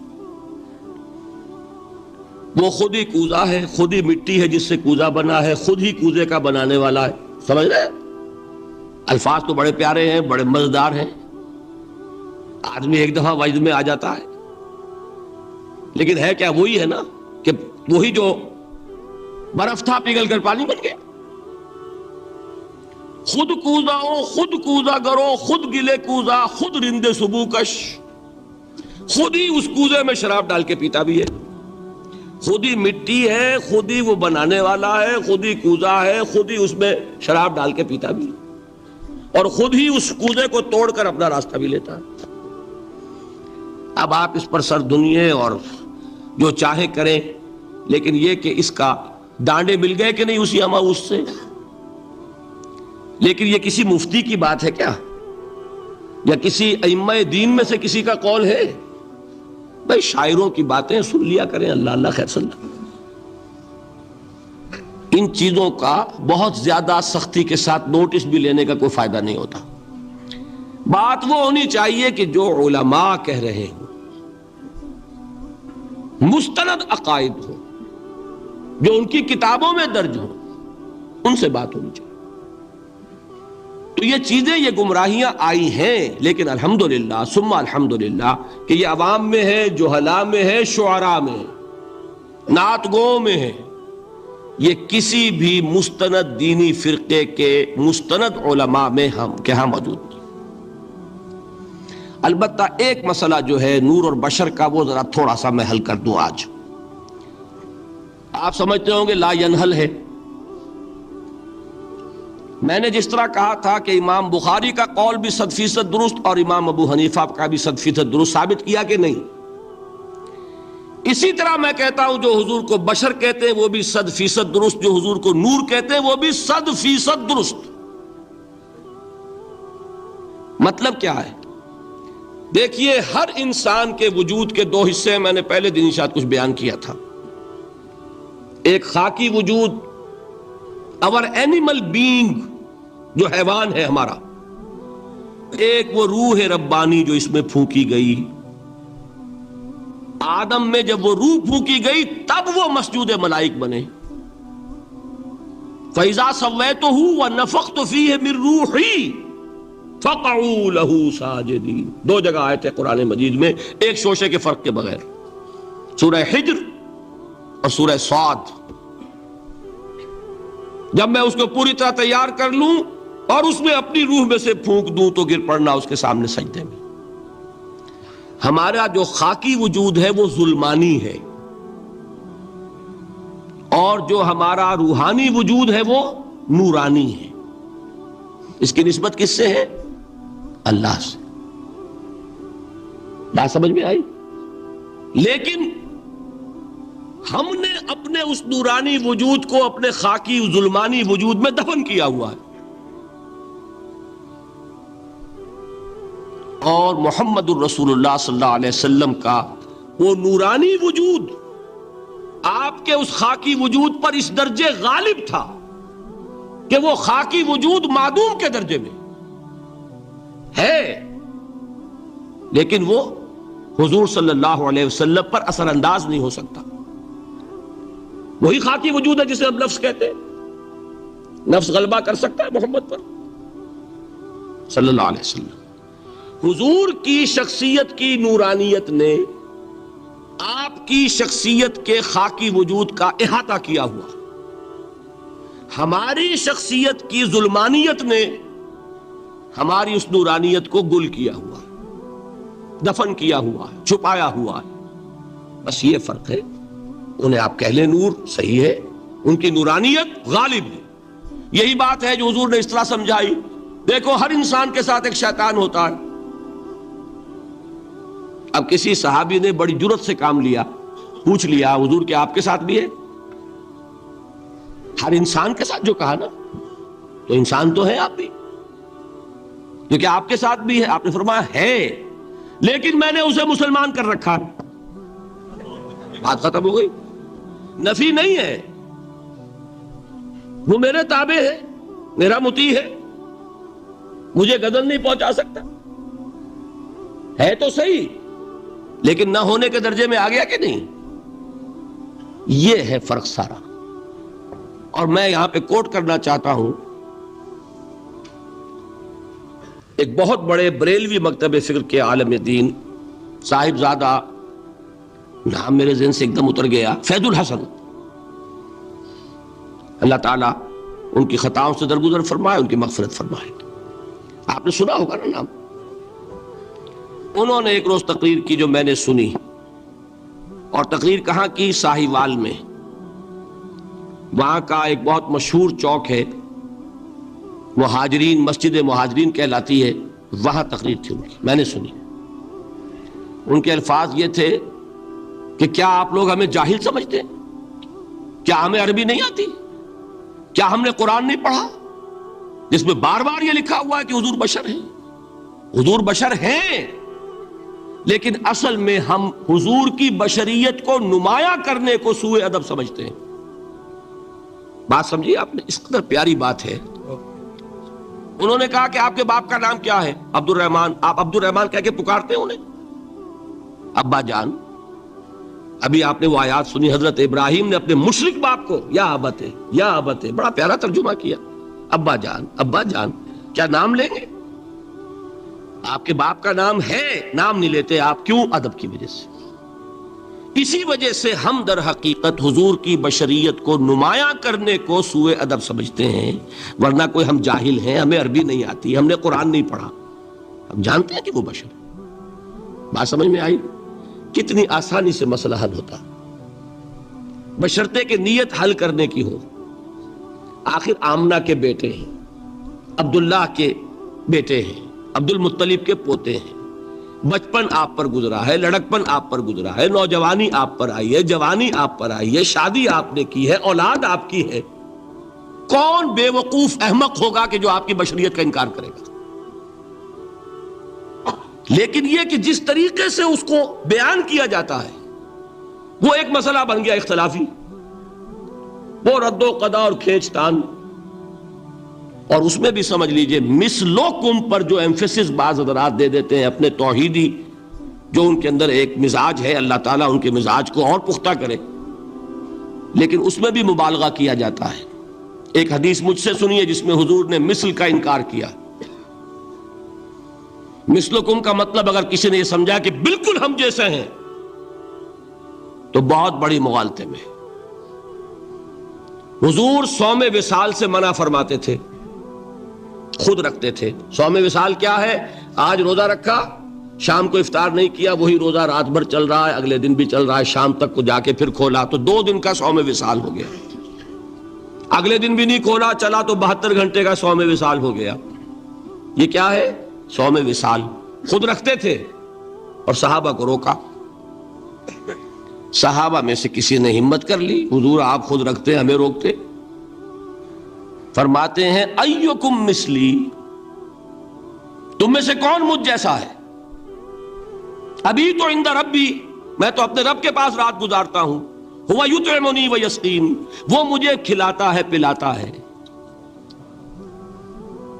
وہ خود ہی کوزا ہے، خود ہی مٹی ہے جس سے کوزا بنا ہے، خود ہی کوزے کا بنانے والا ہے۔ سمجھ رہے ہیں؟ الفاظ تو بڑے پیارے ہیں، بڑے مزیدار ہیں، آدمی ایک دفعہ وجد میں آ جاتا ہے، لیکن ہے کیا؟ وہی ہے نا کہ وہی جو برف تھا پگھل کر پانی بن گیا۔ خود کوزاؤ، خود کوزا کرو، خود گلے کوزا، خود رند سبو کش، خود ہی اس کوزے میں شراب ڈال کے پیتا بھی ہے، خود ہی مٹی ہے، خود ہی وہ بنانے والا ہے، خود ہی کوزا ہے، خود ہی اس میں شراب ڈال کے پیتا بھی، اور خود ہی اس کوزے کو توڑ کر اپنا راستہ بھی لیتا ہے۔ اب آپ اس پر سر دنیے اور جو چاہے کریں، لیکن یہ کہ اس کا ڈانڈے مل گئے کہ نہیں اسی ہماؤس سے؟ لیکن یہ کسی مفتی کی بات ہے کیا؟ یا کسی ائمہ دین میں سے کسی کا قول ہے؟ بھائی شاعروں کی باتیں سن لیا کریں، اللہ اللہ خیر صلی اللہ۔ ان چیزوں کا بہت زیادہ سختی کے ساتھ نوٹس بھی لینے کا کوئی فائدہ نہیں ہوتا۔ بات وہ ہونی چاہیے کہ جو علماء کہہ رہے ہوں، مستند عقائد ہو، جو ان کی کتابوں میں درج ہو، ان سے بات ہونی چاہیے۔ تو یہ چیزیں، یہ گمراہیاں آئی ہیں، لیکن الحمدللہ ثم الحمدللہ کہ یہ عوام میں ہے، جہلاء میں ہے، شعراء میں ہے، نعت گوؤں میں ہے، یہ کسی بھی مستند دینی فرقے کے مستند علماء میں ہم کے ہاں موجود نہیں۔ البتہ ایک مسئلہ جو ہے نور اور بشر کا، وہ ذرا تھوڑا سا میں حل کر دوں آج۔ آپ سمجھتے ہوں گے لا ینحل ہے۔ میں نے جس طرح کہا تھا کہ امام بخاری کا قول بھی 100% درست اور امام ابو حنیفہ کا بھی 100% درست ثابت کیا کہ نہیں، اسی طرح میں کہتا ہوں جو حضور کو بشر کہتے ہیں وہ بھی 100% درست، جو حضور کو نور کہتے ہیں وہ بھی 100% درست۔ مطلب کیا ہے؟ دیکھیے ہر انسان کے وجود کے دو حصے ہیں، میں نے پہلے دن شاید کچھ بیان کیا تھا۔ ایک خاکی وجود، اور اینیمل بینگ جو حیوان ہے ہمارا، ایک وہ روح ربانی جو اس میں پھونکی گئی۔ آدم میں جب وہ روح پھونکی گئی تب وہ مسجود ملائک بنے۔ فَإِذَا سَوَّيْتُهُ وَنَفَخْتُ فِيهِ مِن رُوحِي فَقَعُوا لَهُ سَاجِدِينَ۔ دو جگہ آیت ہے قرآن مجید میں ایک شوشے کے فرق کے بغیر، سورہ حجر اور سورہ صاد. جب میں اس کو پوری طرح تیار کر لوں اور اس میں اپنی روح میں سے پھونک دوں تو گر پڑنا اس کے سامنے سجدے میں. ہمارا جو خاکی وجود ہے وہ ظلمانی ہے، اور جو ہمارا روحانی وجود ہے وہ نورانی ہے. اس کی نسبت کس سے ہے؟ اللہ سے. بات سمجھ میں آئی؟ لیکن ہم نے اپنے اس نورانی وجود کو اپنے خاکی ظلمانی وجود میں دفن کیا ہوا ہے، اور محمد الرسول اللہ صلی اللہ علیہ وسلم کا وہ نورانی وجود آپ کے اس خاکی وجود پر اس درجے غالب تھا کہ وہ خاکی وجود معدوم کے درجے میں ہے، لیکن وہ حضور صلی اللہ علیہ وسلم پر اثر انداز نہیں ہو سکتا. وہی خاکی وجود ہے جسے ہم نفس کہتے ہیں. نفس غلبہ کر سکتا ہے محمد پر صلی اللہ علیہ وسلم. حضور کی شخصیت کی نورانیت نے آپ کی شخصیت کے خاکی وجود کا احاطہ کیا ہوا. ہماری شخصیت کی ظلمانیت نے ہماری اس نورانیت کو گل کیا ہوا، دفن کیا ہوا ہے، چھپایا ہوا ہے. بس یہ فرق ہے. انہیں آپ کہہ لیں نور، صحیح ہے، ان کی نورانیت غالب ہے. یہی بات ہے جو حضور نے اس طرح سمجھائی. دیکھو ہر انسان کے ساتھ ایک شیطان ہوتا ہے. اب کسی صحابی نے بڑی جرت سے کام لیا، پوچھ لیا حضور کہ آپ کے ساتھ بھی ہے؟ ہر انسان کے ساتھ جو کہا نا، تو انسان تو ہے آپ بھی، جو کہ آپ کے ساتھ بھی ہے. آپ نے فرمایا ہے، لیکن میں نے اسے مسلمان کر رکھا. بات ختم ہو گئی. نفی نہیں ہے، وہ میرے تابع ہے، میرا مطیع ہے، مجھے غضب نہیں پہنچا سکتا. ہے تو صحیح، لیکن نہ ہونے کے درجے میں آ گیا کہ نہیں. یہ ہے فرق سارا. اور میں یہاں پہ کوٹ کرنا چاہتا ہوں ایک بہت بڑے بریلوی مکتب فکر کے عالم دین، صاحب زادہ، نام میرے ذہن سے ایک دم اتر گیا، فیض الحسن. اللہ تعالیٰ ان کی خطاؤں سے درگزر فرمائے، ان کی مغفرت فرمائے. آپ نے سنا ہوگا نا نام. انہوں نے ایک روز تقریر کی جو میں نے سنی، اور تقریر کہاں کی؟ ساہیوال میں. وہاں کا ایک بہت مشہور چوک ہے، مہاجرین، مسجد مہاجرین کہلاتی ہے، وہاں تقریر تھی ان کی، میں نے سنی. ان کے الفاظ یہ تھے کہ کیا آپ لوگ ہمیں جاہل سمجھتے ہیں؟ کیا ہمیں عربی نہیں آتی؟ کیا ہم نے قرآن نہیں پڑھا جس میں بار بار یہ لکھا ہوا ہے کہ حضور بشر ہیں؟ حضور بشر ہیں، لیکن اصل میں ہم حضور کی بشریت کو نمایاں کرنے کو سوء ادب سمجھتے ہیں. بات سمجھیے آپ نے، اس قدر پیاری بات ہے. انہوں نے کہا کہ آپ کے باپ کا نام کیا ہے؟ عبد الرحمن. آپ عبد الرحمن کہہ کے پکارتے ہیں انہیں؟ ابا جان. ابھی آپ نے وہ آیات سنی، حضرت ابراہیم نے اپنے مشرک باپ کو یا ابت ہے، یا ابت ہے، بڑا پیارا ترجمہ کیا. ابا جان، ابا جان. کیا نام لیں گے؟ آپ کے باپ کا نام ہے، نام نہیں لیتے آپ. کیوں؟ ادب کی وجہ سے. اسی وجہ سے ہم در حقیقت حضور کی بشریت کو نمایاں کرنے کو سوء ادب سمجھتے ہیں. ورنہ کوئی ہم جاہل ہیں، ہمیں عربی نہیں آتی، ہم نے قرآن نہیں پڑھا، ہم جانتے ہیں کہ وہ بشر. بات سمجھ میں آئی؟ کتنی آسانی سے مسئلہ حل ہوتا، بشرطے کہ نیت حل کرنے کی ہو. آخر آمنہ کے بیٹے ہیں، عبداللہ کے بیٹے ہیں، عبد المطلب کے پوتے ہیں. بچپن آپ پر گزرا ہے، لڑکپن آپ پر گزرا ہے، نوجوانی آپ پر آئی ہے، جوانی آپ پر آئی ہے، شادی آپ نے کی ہے، اولاد آپ کی ہے. کون بے وقوف احمق ہوگا کہ جو آپ کی بشریت کا انکار کرے گا؟ لیکن یہ کہ جس طریقے سے اس کو بیان کیا جاتا ہے وہ ایک مسئلہ بن گیا اختلافی، وہ رد و قضا اور کھینچ تان. اور اس میں بھی سمجھ لیجئے مثلوکم پر جو ایمفیسس بعض حضرات دے دیتے ہیں اپنے توحیدی، جو ان کے اندر ایک مزاج ہے، اللہ تعالیٰ ان کے مزاج کو اور پختہ کرے، لیکن اس میں بھی مبالغہ کیا جاتا ہے. ایک حدیث مجھ سے سنیے جس میں حضور نے مثل کا انکار کیا. مثلکم کا مطلب اگر کسی نے یہ سمجھا کہ بالکل ہم جیسے ہیں تو بہت بڑی مغالطے میں. حضور صوم وصال سے منع فرماتے تھے، خود رکھتے تھے۔ صوم وصال کیا ہے؟ آج روزہ رکھا، شام کو افطار نہیں کیا، وہی روزہ رات بھر چل رہا ہے، اگلے دن بھی چل رہا ہے، شام تک کو جا کے پھر کھولا تو 2 دن کا صوم وصال ہو گیا۔ اگلے دن بھی نہیں کھولا، چلا تو 72 گھنٹے کا صوم وصال ہو گیا۔ یہ کیا ہے؟ صوم وصال۔ خود رکھتے تھے اور صحابہ کو روکا۔ صحابہ میں سے کسی نے ہمت کر لی، حضور آپ خود رکھتے ہمیں روکتے۔ فرماتے ہیں ایکم مثلی، تم میں سے کون مجھ جیسا ہے؟ ابھی تو عند ربی، میں تو اپنے رب کے پاس رات گزارتا ہوں، ہوا یطعمنی ویسقین، وہ مجھے کھلاتا ہے پلاتا ہے۔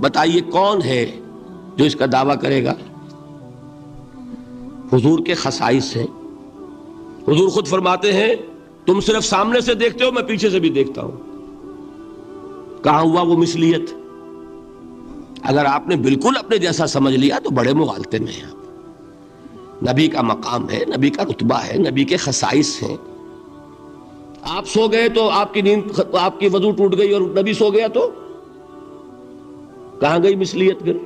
بتائیے کون ہے جو اس کا دعویٰ کرے گا؟ حضور کے خصائص ہیں۔ حضور خود فرماتے ہیں تم صرف سامنے سے دیکھتے ہو، میں پیچھے سے بھی دیکھتا ہوں۔ کہاں ہوا وہ مثلیت؟ اگر آپ نے بالکل اپنے جیسا سمجھ لیا تو بڑے مغالطے میں ہیں۔ نبی کا مقام ہے، نبی کا رتبہ ہے، نبی کے خصائص ہیں۔ آپ سو گئے تو آپ کی نیند، آپ کی وضو ٹوٹ گئی اور نبی سو گیا تو کہاں گئی مثلیت؟ پھر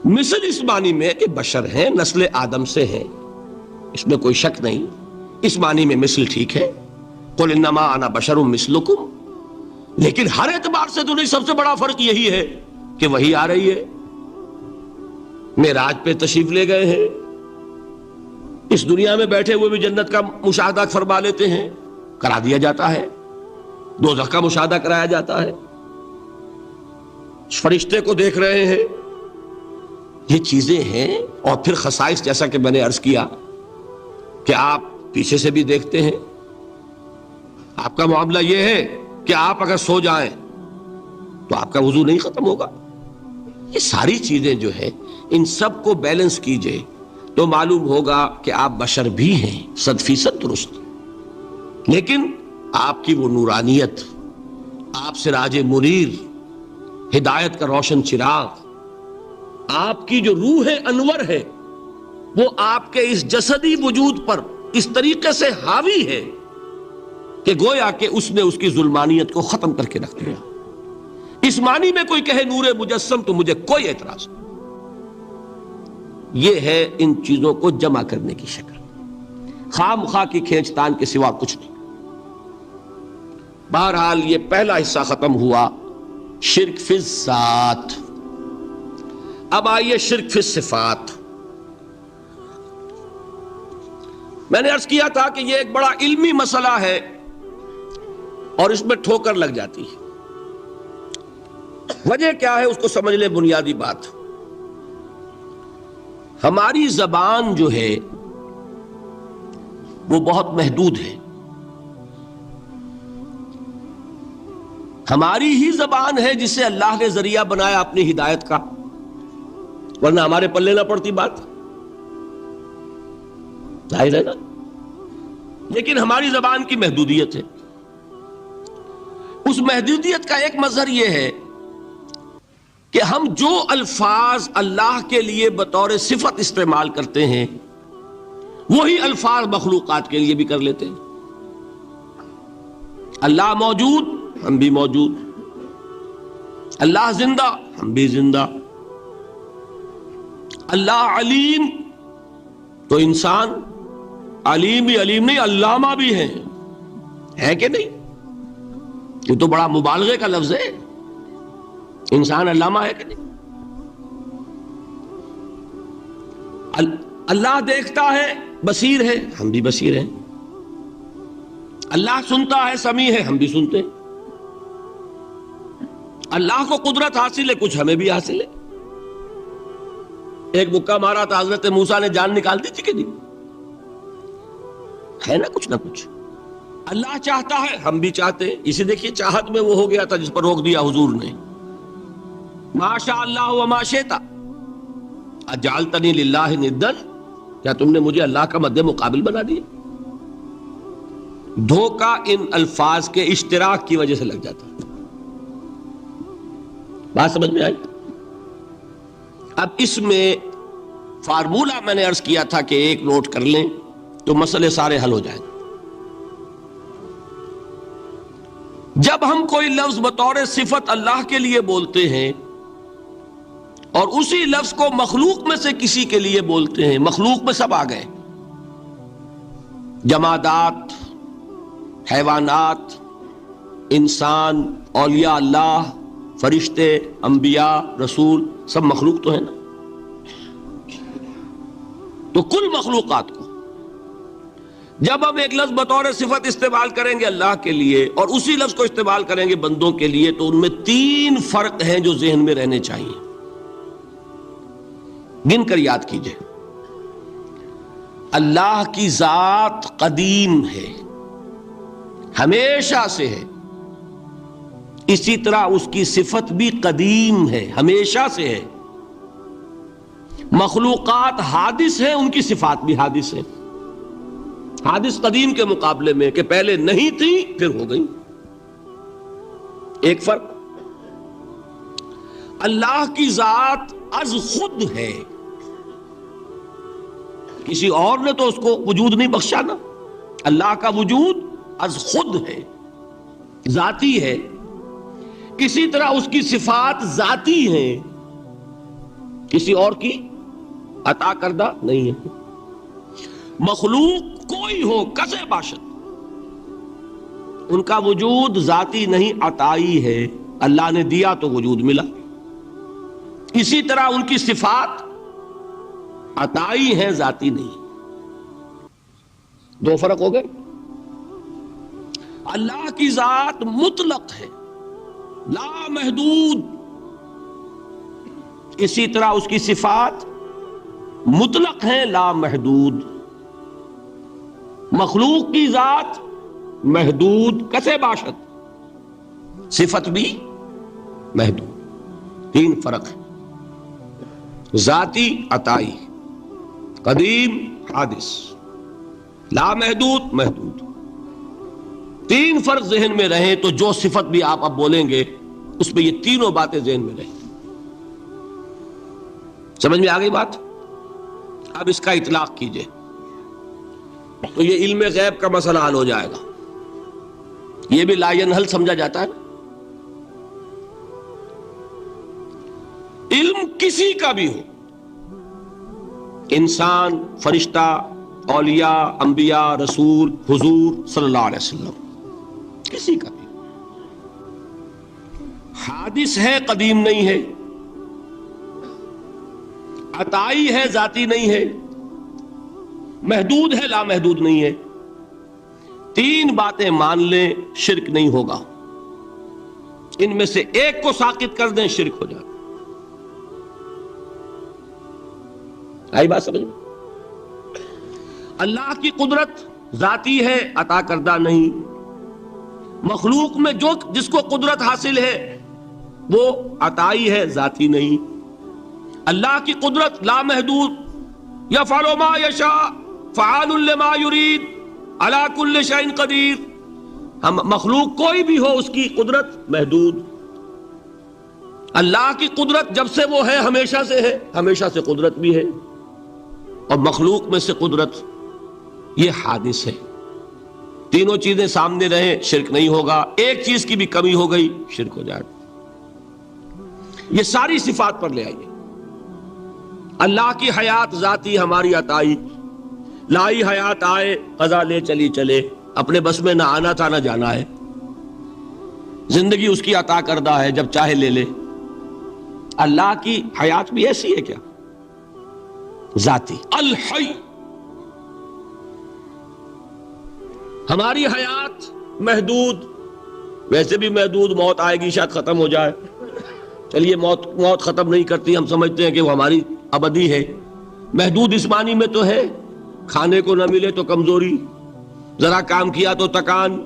مثل اس معنی میں کہ بشر ہیں، نسل آدم سے ہیں، اس میں کوئی شک نہیں۔ اس معنی میں مثل ٹھیک ہے، قل انما انا بشر مثلکم، لیکن ہر اعتبار سے تو نہیں۔ سب سے بڑا فرق یہی ہے کہ وہی آ رہی ہے، معراج پہ تشریف لے گئے ہیں، اس دنیا میں بیٹھے ہوئے بھی جنت کا مشاہدہ فرما لیتے ہیں، کرا دیا جاتا ہے، دوزخ کا مشاہدہ کرایا جاتا ہے، فرشتے کو دیکھ رہے ہیں۔ یہ چیزیں ہیں۔ اور پھر خصائص جیسا کہ میں نے عرض کیا کہ آپ پیچھے سے بھی دیکھتے ہیں۔ آپ کا معاملہ یہ ہے کہ آپ اگر سو جائیں تو آپ کا وضو نہیں ختم ہوگا۔ یہ ساری چیزیں جو ہے ان سب کو بیلنس کیجئے تو معلوم ہوگا کہ آپ بشر بھی ہیں، 100% درست، لیکن آپ کی وہ نورانیت، آپ سراج منیر، ہدایت کا روشن چراغ، آپ کی جو روح انور ہے، وہ آپ کے اس جسدی وجود پر اس طریقے سے حاوی ہے کہ گویا کہ اس نے اس کی ظلمانیت کو ختم کر کے رکھ دیا۔ اس معنی میں کوئی کہے نور مجسم تو مجھے کوئی اعتراض نہیں۔ یہ ہے ان چیزوں کو جمع کرنے کی شکل، خواہ مخواہ کی کھینچ تان کے سوا کچھ نہیں۔ بہرحال یہ پہلا حصہ ختم ہوا، شرک فی الذات۔ اب آئیے شرک فی الصفات۔ میں نے عرض کیا تھا کہ یہ ایک بڑا علمی مسئلہ ہے اور اس میں ٹھوکر لگ جاتی ہے۔ وجہ کیا ہے اس کو سمجھ لیں۔ بنیادی بات، ہماری زبان جو ہے وہ بہت محدود ہے۔ ہماری ہی زبان ہے جسے اللہ نے ذریعہ بنایا اپنی ہدایت کا، ورنہ ہمارے پلے نہ پڑتی بات، ظاہر ہے نا۔ لیکن ہماری زبان کی محدودیت ہے۔ اس محدودیت کا ایک مظہر یہ ہے کہ ہم جو الفاظ اللہ کے لیے بطور صفت استعمال کرتے ہیں وہی الفاظ مخلوقات کے لیے بھی کر لیتے ہیں۔ اللہ موجود، ہم بھی موجود۔ اللہ زندہ، ہم بھی زندہ۔ اللہ علیم، تو انسان علیم بھی علیم نہیں، علامہ بھی ہے کہ نہیں؟ یہ تو بڑا مبالغے کا لفظ ہے۔ انسان علامہ ہے کہ نہیں؟ اللہ دیکھتا ہے، بصیر ہے، ہم بھی بصیر ہیں۔ اللہ سنتا ہے، سمیع ہے، ہم بھی سنتے ہیں۔ اللہ کو قدرت حاصل ہے، کچھ ہمیں بھی حاصل ہے۔ ایک مکہ مارا تھا حضرت موسیٰ نے، جان نکال دی تھی کہ نہیں؟ ہے نا کچھ نہ کچھ۔ اللہ چاہتا ہے، ہم بھی چاہتے ہیں۔ اسی دیکھیے چاہت میں وہ ہو گیا تھا جس پر روک دیا حضور نے، ما شاء اللہ وما شئت اجعلتنی للہ ندا، کیا تم نے مجھے اللہ کا مد مقابل بنا دیا؟ دھوکہ ان الفاظ کے اشتراک کی وجہ سے لگ جاتا ہے۔ بات سمجھ میں آئی؟ اب اس میں فارمولہ میں نے عرض کیا تھا کہ ایک نوٹ کر لیں تو مسئلے سارے حل ہو جائیں۔ جب ہم کوئی لفظ بطور صفت اللہ کے لیے بولتے ہیں اور اسی لفظ کو مخلوق میں سے کسی کے لیے بولتے ہیں، مخلوق میں سب آ گئے، جمادات، حیوانات، انسان، اولیاء اللہ، فرشتے، انبیاء، رسول، سب مخلوق تو ہے نا. تو کل مخلوقات کو جب ہم ایک لفظ بطور صفت استعمال کریں گے اللہ کے لیے اور اسی لفظ کو استعمال کریں گے بندوں کے لیے، تو ان میں 3 فرق ہیں جو ذہن میں رہنے چاہیے، گن کر یاد کیجئے. اللہ کی ذات قدیم ہے، ہمیشہ سے ہے، اسی طرح اس کی صفت بھی قدیم ہے، ہمیشہ سے ہے. مخلوقات حادث ہیں، ان کی صفات بھی حادث ہیں. حادث قدیم کے مقابلے میں کہ پہلے نہیں تھی پھر ہو گئی. ایک فرق، اللہ کی ذات از خود ہے، کسی اور نے تو اس کو وجود نہیں بخشا نا. اللہ کا وجود از خود ہے، ذاتی ہے. کسی طرح اس کی صفات ذاتی ہیں، کسی اور کی عطا کردہ نہیں ہے. مخلوق کوئی ہو کسے باشد، ان کا وجود ذاتی نہیں عطائی ہے، اللہ نے دیا تو وجود ملا. اسی طرح ان کی صفات عطائی ہیں، ذاتی نہیں. 2 فرق ہو گئے. اللہ کی ذات مطلق ہے، لا محدود، اسی طرح اس کی صفات مطلق ہیں، لا محدود. مخلوق کی ذات محدود، کسے باشد، صفت بھی محدود. 3 فرق ہے، ذاتی عطائی، قدیم حادث، لا محدود محدود. 3 فرق ذہن میں رہیں تو جو صفت بھی آپ اب بولیں گے اس میں یہ تینوں باتیں ذہن میں رہیں. سمجھ میں آ گئی بات؟ اب اس کا اطلاق کیجئے تو یہ علم غیب کا مسئلہ حل ہو جائے گا. یہ بھی لا ینحل سمجھا جاتا ہے نا. علم کسی کا بھی ہو، انسان، فرشتہ، اولیاء، انبیاء، رسول، حضور صلی اللہ علیہ وسلم، کسی کا بھی حادث ہے، قدیم نہیں ہے، عطائی ہے، ذاتی نہیں ہے، محدود ہے، لا محدود نہیں ہے. 3 باتیں مان لیں، شرک نہیں ہوگا. ان میں سے ایک کو ساقط کر دیں، شرک ہو جائے. آئی بات سمجھ میں؟ اللہ کی قدرت ذاتی ہے، عطا کردہ نہیں. مخلوق میں جس کو قدرت حاصل ہے وہ عطائی ہے، ذاتی نہیں. اللہ کی قدرت لا محدود، یفعل ما یشاء فعال لما یرید علی کل شیء قدیر. ہم مخلوق کوئی بھی ہو اس کی قدرت محدود. اللہ کی قدرت جب سے وہ ہے ہمیشہ سے ہے، ہمیشہ سے قدرت بھی ہے. اور مخلوق میں سے قدرت یہ حادث ہے. تینوں چیزیں سامنے رہیں، شرک نہیں ہوگا. ایک چیز کی بھی کمی ہو گئی، شرک ہو جائے. یہ ساری صفات پر لے آئیے. اللہ کی حیات ذاتی، ہماری عطائی. لائی حیات آئے، قضا لے چلی چلے، اپنے بس میں نہ آنا تھا نہ جانا ہے. زندگی اس کی عطا کردہ ہے، جب چاہے لے لے. اللہ کی حیات بھی ایسی ہے کیا؟ ذاتی، الحی. ہماری حیات محدود، ویسے بھی محدود، موت آئے گی شاید ختم ہو جائے. چلیے موت ختم نہیں کرتی، ہم سمجھتے ہیں کہ وہ ہماری ابدی ہے. محدود اس معنی میں تو ہے کھانے کو نہ ملے تو کمزوری، ذرا کام کیا تو تکان،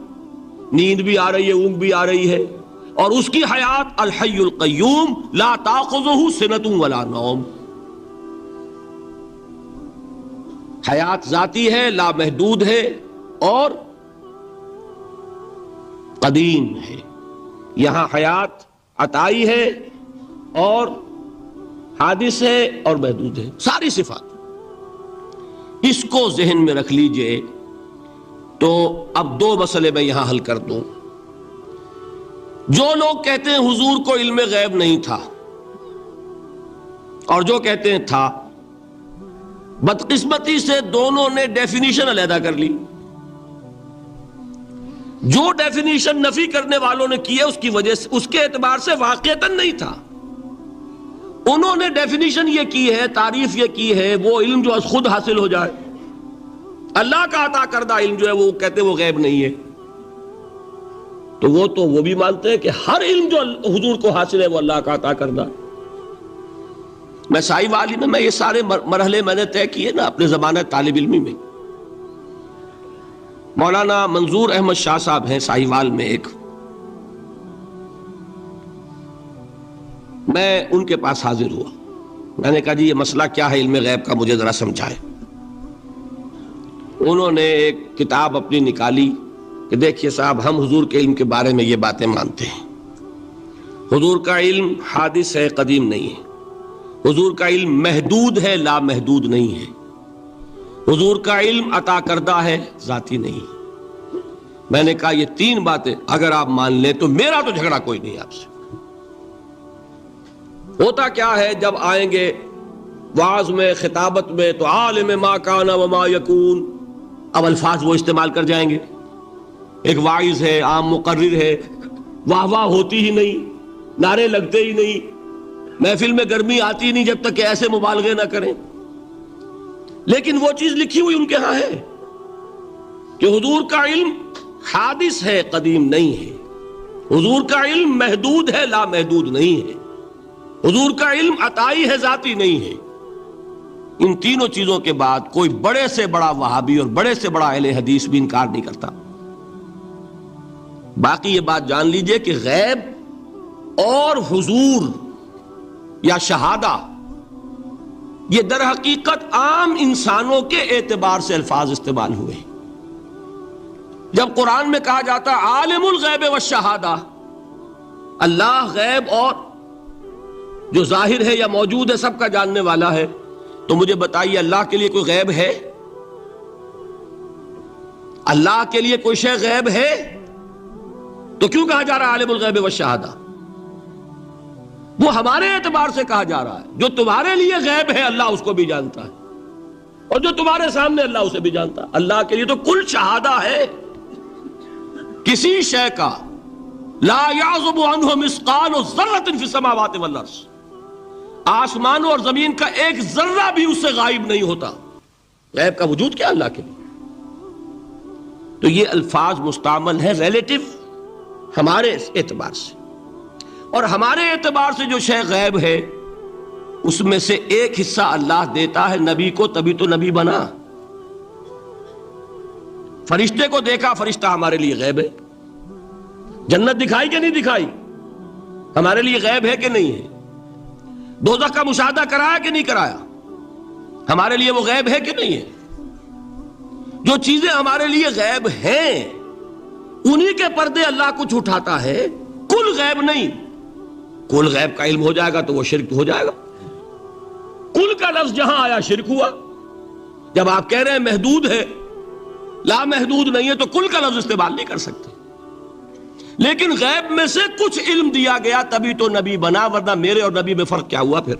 نیند بھی آ رہی ہے، اونگ بھی آ رہی ہے. اور اس کی حیات الحی القیوم لا تاخذہ سنۃ ولا نوم. حیات ذاتی ہے، لا محدود ہے اور قدیم ہے. یہاں حیات عطائی ہے اور حادث ہے اور محدود ہے، ساری صفات. اس کو ذہن میں رکھ لیجئے. تو اب 2 مسئلے میں یہاں حل کر دوں. جو لوگ کہتے ہیں حضور کو علم غیب نہیں تھا اور جو کہتے ہیں تھا، بدقسمتی سے دونوں نے ڈیفینیشن علیحدہ کر لی. جو ڈیفینیشن نفی کرنے والوں نے کی ہے اس کی وجہ سے، اس کے اعتبار سے واقعتاً نہیں تھا. انہوں نے ڈیفینیشن یہ کی ہے، تعریف یہ کی ہے، وہ علم جو خود حاصل ہو جائے. اللہ کا عطا کردہ علم جو ہے وہ کہتے ہیں وہ غیب نہیں ہے. تو وہ بھی مانتے ہیں کہ ہر علم جو حضور کو حاصل ہے وہ اللہ کا عطا کردہ. میں سائی والی میں یہ سارے مرحلے میں نے طے کیے نا اپنے زمانہ طالب علمی میں. مولانا منظور احمد شاہ صاحب ہیں سائی وال میں ایک، میں ان کے پاس حاضر ہوا. میں نے کہا جی یہ مسئلہ کیا ہے علم غیب کا، مجھے ذرا سمجھائے. انہوں نے ایک کتاب اپنی نکالی کہ دیکھیے صاحب، ہم حضور کے علم کے بارے میں یہ باتیں مانتے ہیں. حضور کا علم حادث ہے، قدیم نہیں ہے. حضور کا علم محدود ہے، لا محدود نہیں ہے. حضور کا علم عطا کردہ ہے، ذاتی نہیں. میں نے کہا یہ تین باتیں اگر آپ مان لیں تو میرا تو جھگڑا کوئی نہیں آپ سے. ہوتا کیا ہے جب آئیں گے وعظ میں، خطابت میں، تو عالم ما کان وما یکون، اب الفاظ وہ استعمال کر جائیں گے. ایک واعظ ہے، عام مقرر ہے، واہ واہ ہوتی ہی نہیں، نعرے لگتے ہی نہیں، محفل میں گرمی آتی نہیں جب تک کہ ایسے مبالغے نہ کریں. لیکن وہ چیز لکھی ہوئی ان کے ہاں ہے کہ حضور کا علم حادث ہے، قدیم نہیں ہے. حضور کا علم محدود ہے، لا محدود نہیں ہے. حضور کا علم عطائی ہے، ذاتی نہیں ہے. ان تینوں چیزوں کے بعد کوئی بڑے سے بڑا وہابی اور بڑے سے بڑا اہل حدیث بھی انکار نہیں کرتا. باقی یہ بات جان لیجئے کہ غیب اور حضور یا شہادہ یہ در حقیقت عام انسانوں کے اعتبار سے الفاظ استعمال ہوئے. جب قرآن میں کہا جاتا عالم الغیب والشہادہ، اللہ غیب اور جو ظاہر ہے یا موجود ہے سب کا جاننے والا ہے، تو مجھے بتائیے اللہ کے لیے کوئی غیب ہے؟ اللہ کے لیے کوئی شے غیب ہے؟ تو کیوں کہا جا رہا ہے عالم الغیب والشہادہ؟ وہ ہمارے اعتبار سے کہا جا رہا ہے. جو تمہارے لیے غیب ہے اللہ اس کو بھی جانتا ہے، اور جو تمہارے سامنے اللہ اسے بھی جانتا ہے. اللہ کے لیے تو کل شہادہ ہے. کسی شے کا لا یعزب عنہ مثقال ذرۃ فی السماوات والارض، آسمانوں اور زمین کا ایک ذرہ بھی اس سے غائب نہیں ہوتا. غیب کا وجود کیا اللہ کے لیے؟ تو یہ الفاظ مستعمل ہے ریلیٹو ہمارے اعتبار سے، اور ہمارے اعتبار سے جو شے غیب ہے اس میں سے ایک حصہ اللہ دیتا ہے نبی کو، تبھی تو نبی بنا. فرشتے کو دیکھا، فرشتہ ہمارے لیے غیب ہے. جنت دکھائی کہ نہیں دکھائی، ہمارے لیے غیب ہے کہ نہیں ہے. دوزخ کا مشاہدہ کرایا کہ نہیں کرایا، ہمارے لیے وہ غیب ہے کہ نہیں ہے. جو چیزیں ہمارے لیے غیب ہیں انہی کے پردے اللہ کچھ اٹھاتا ہے، کل غیب نہیں. کل غیب کا علم ہو جائے گا تو وہ شرک ہو جائے گا. کل کا لفظ جہاں آیا شرک ہوا. جب آپ کہہ رہے ہیں محدود ہے، لا محدود نہیں ہے، تو کل کا لفظ استعمال نہیں کر سکتے. لیکن غیب میں سے کچھ علم دیا گیا تبھی تو نبی بنا، ورنہ میرے اور نبی میں فرق کیا ہوا پھر؟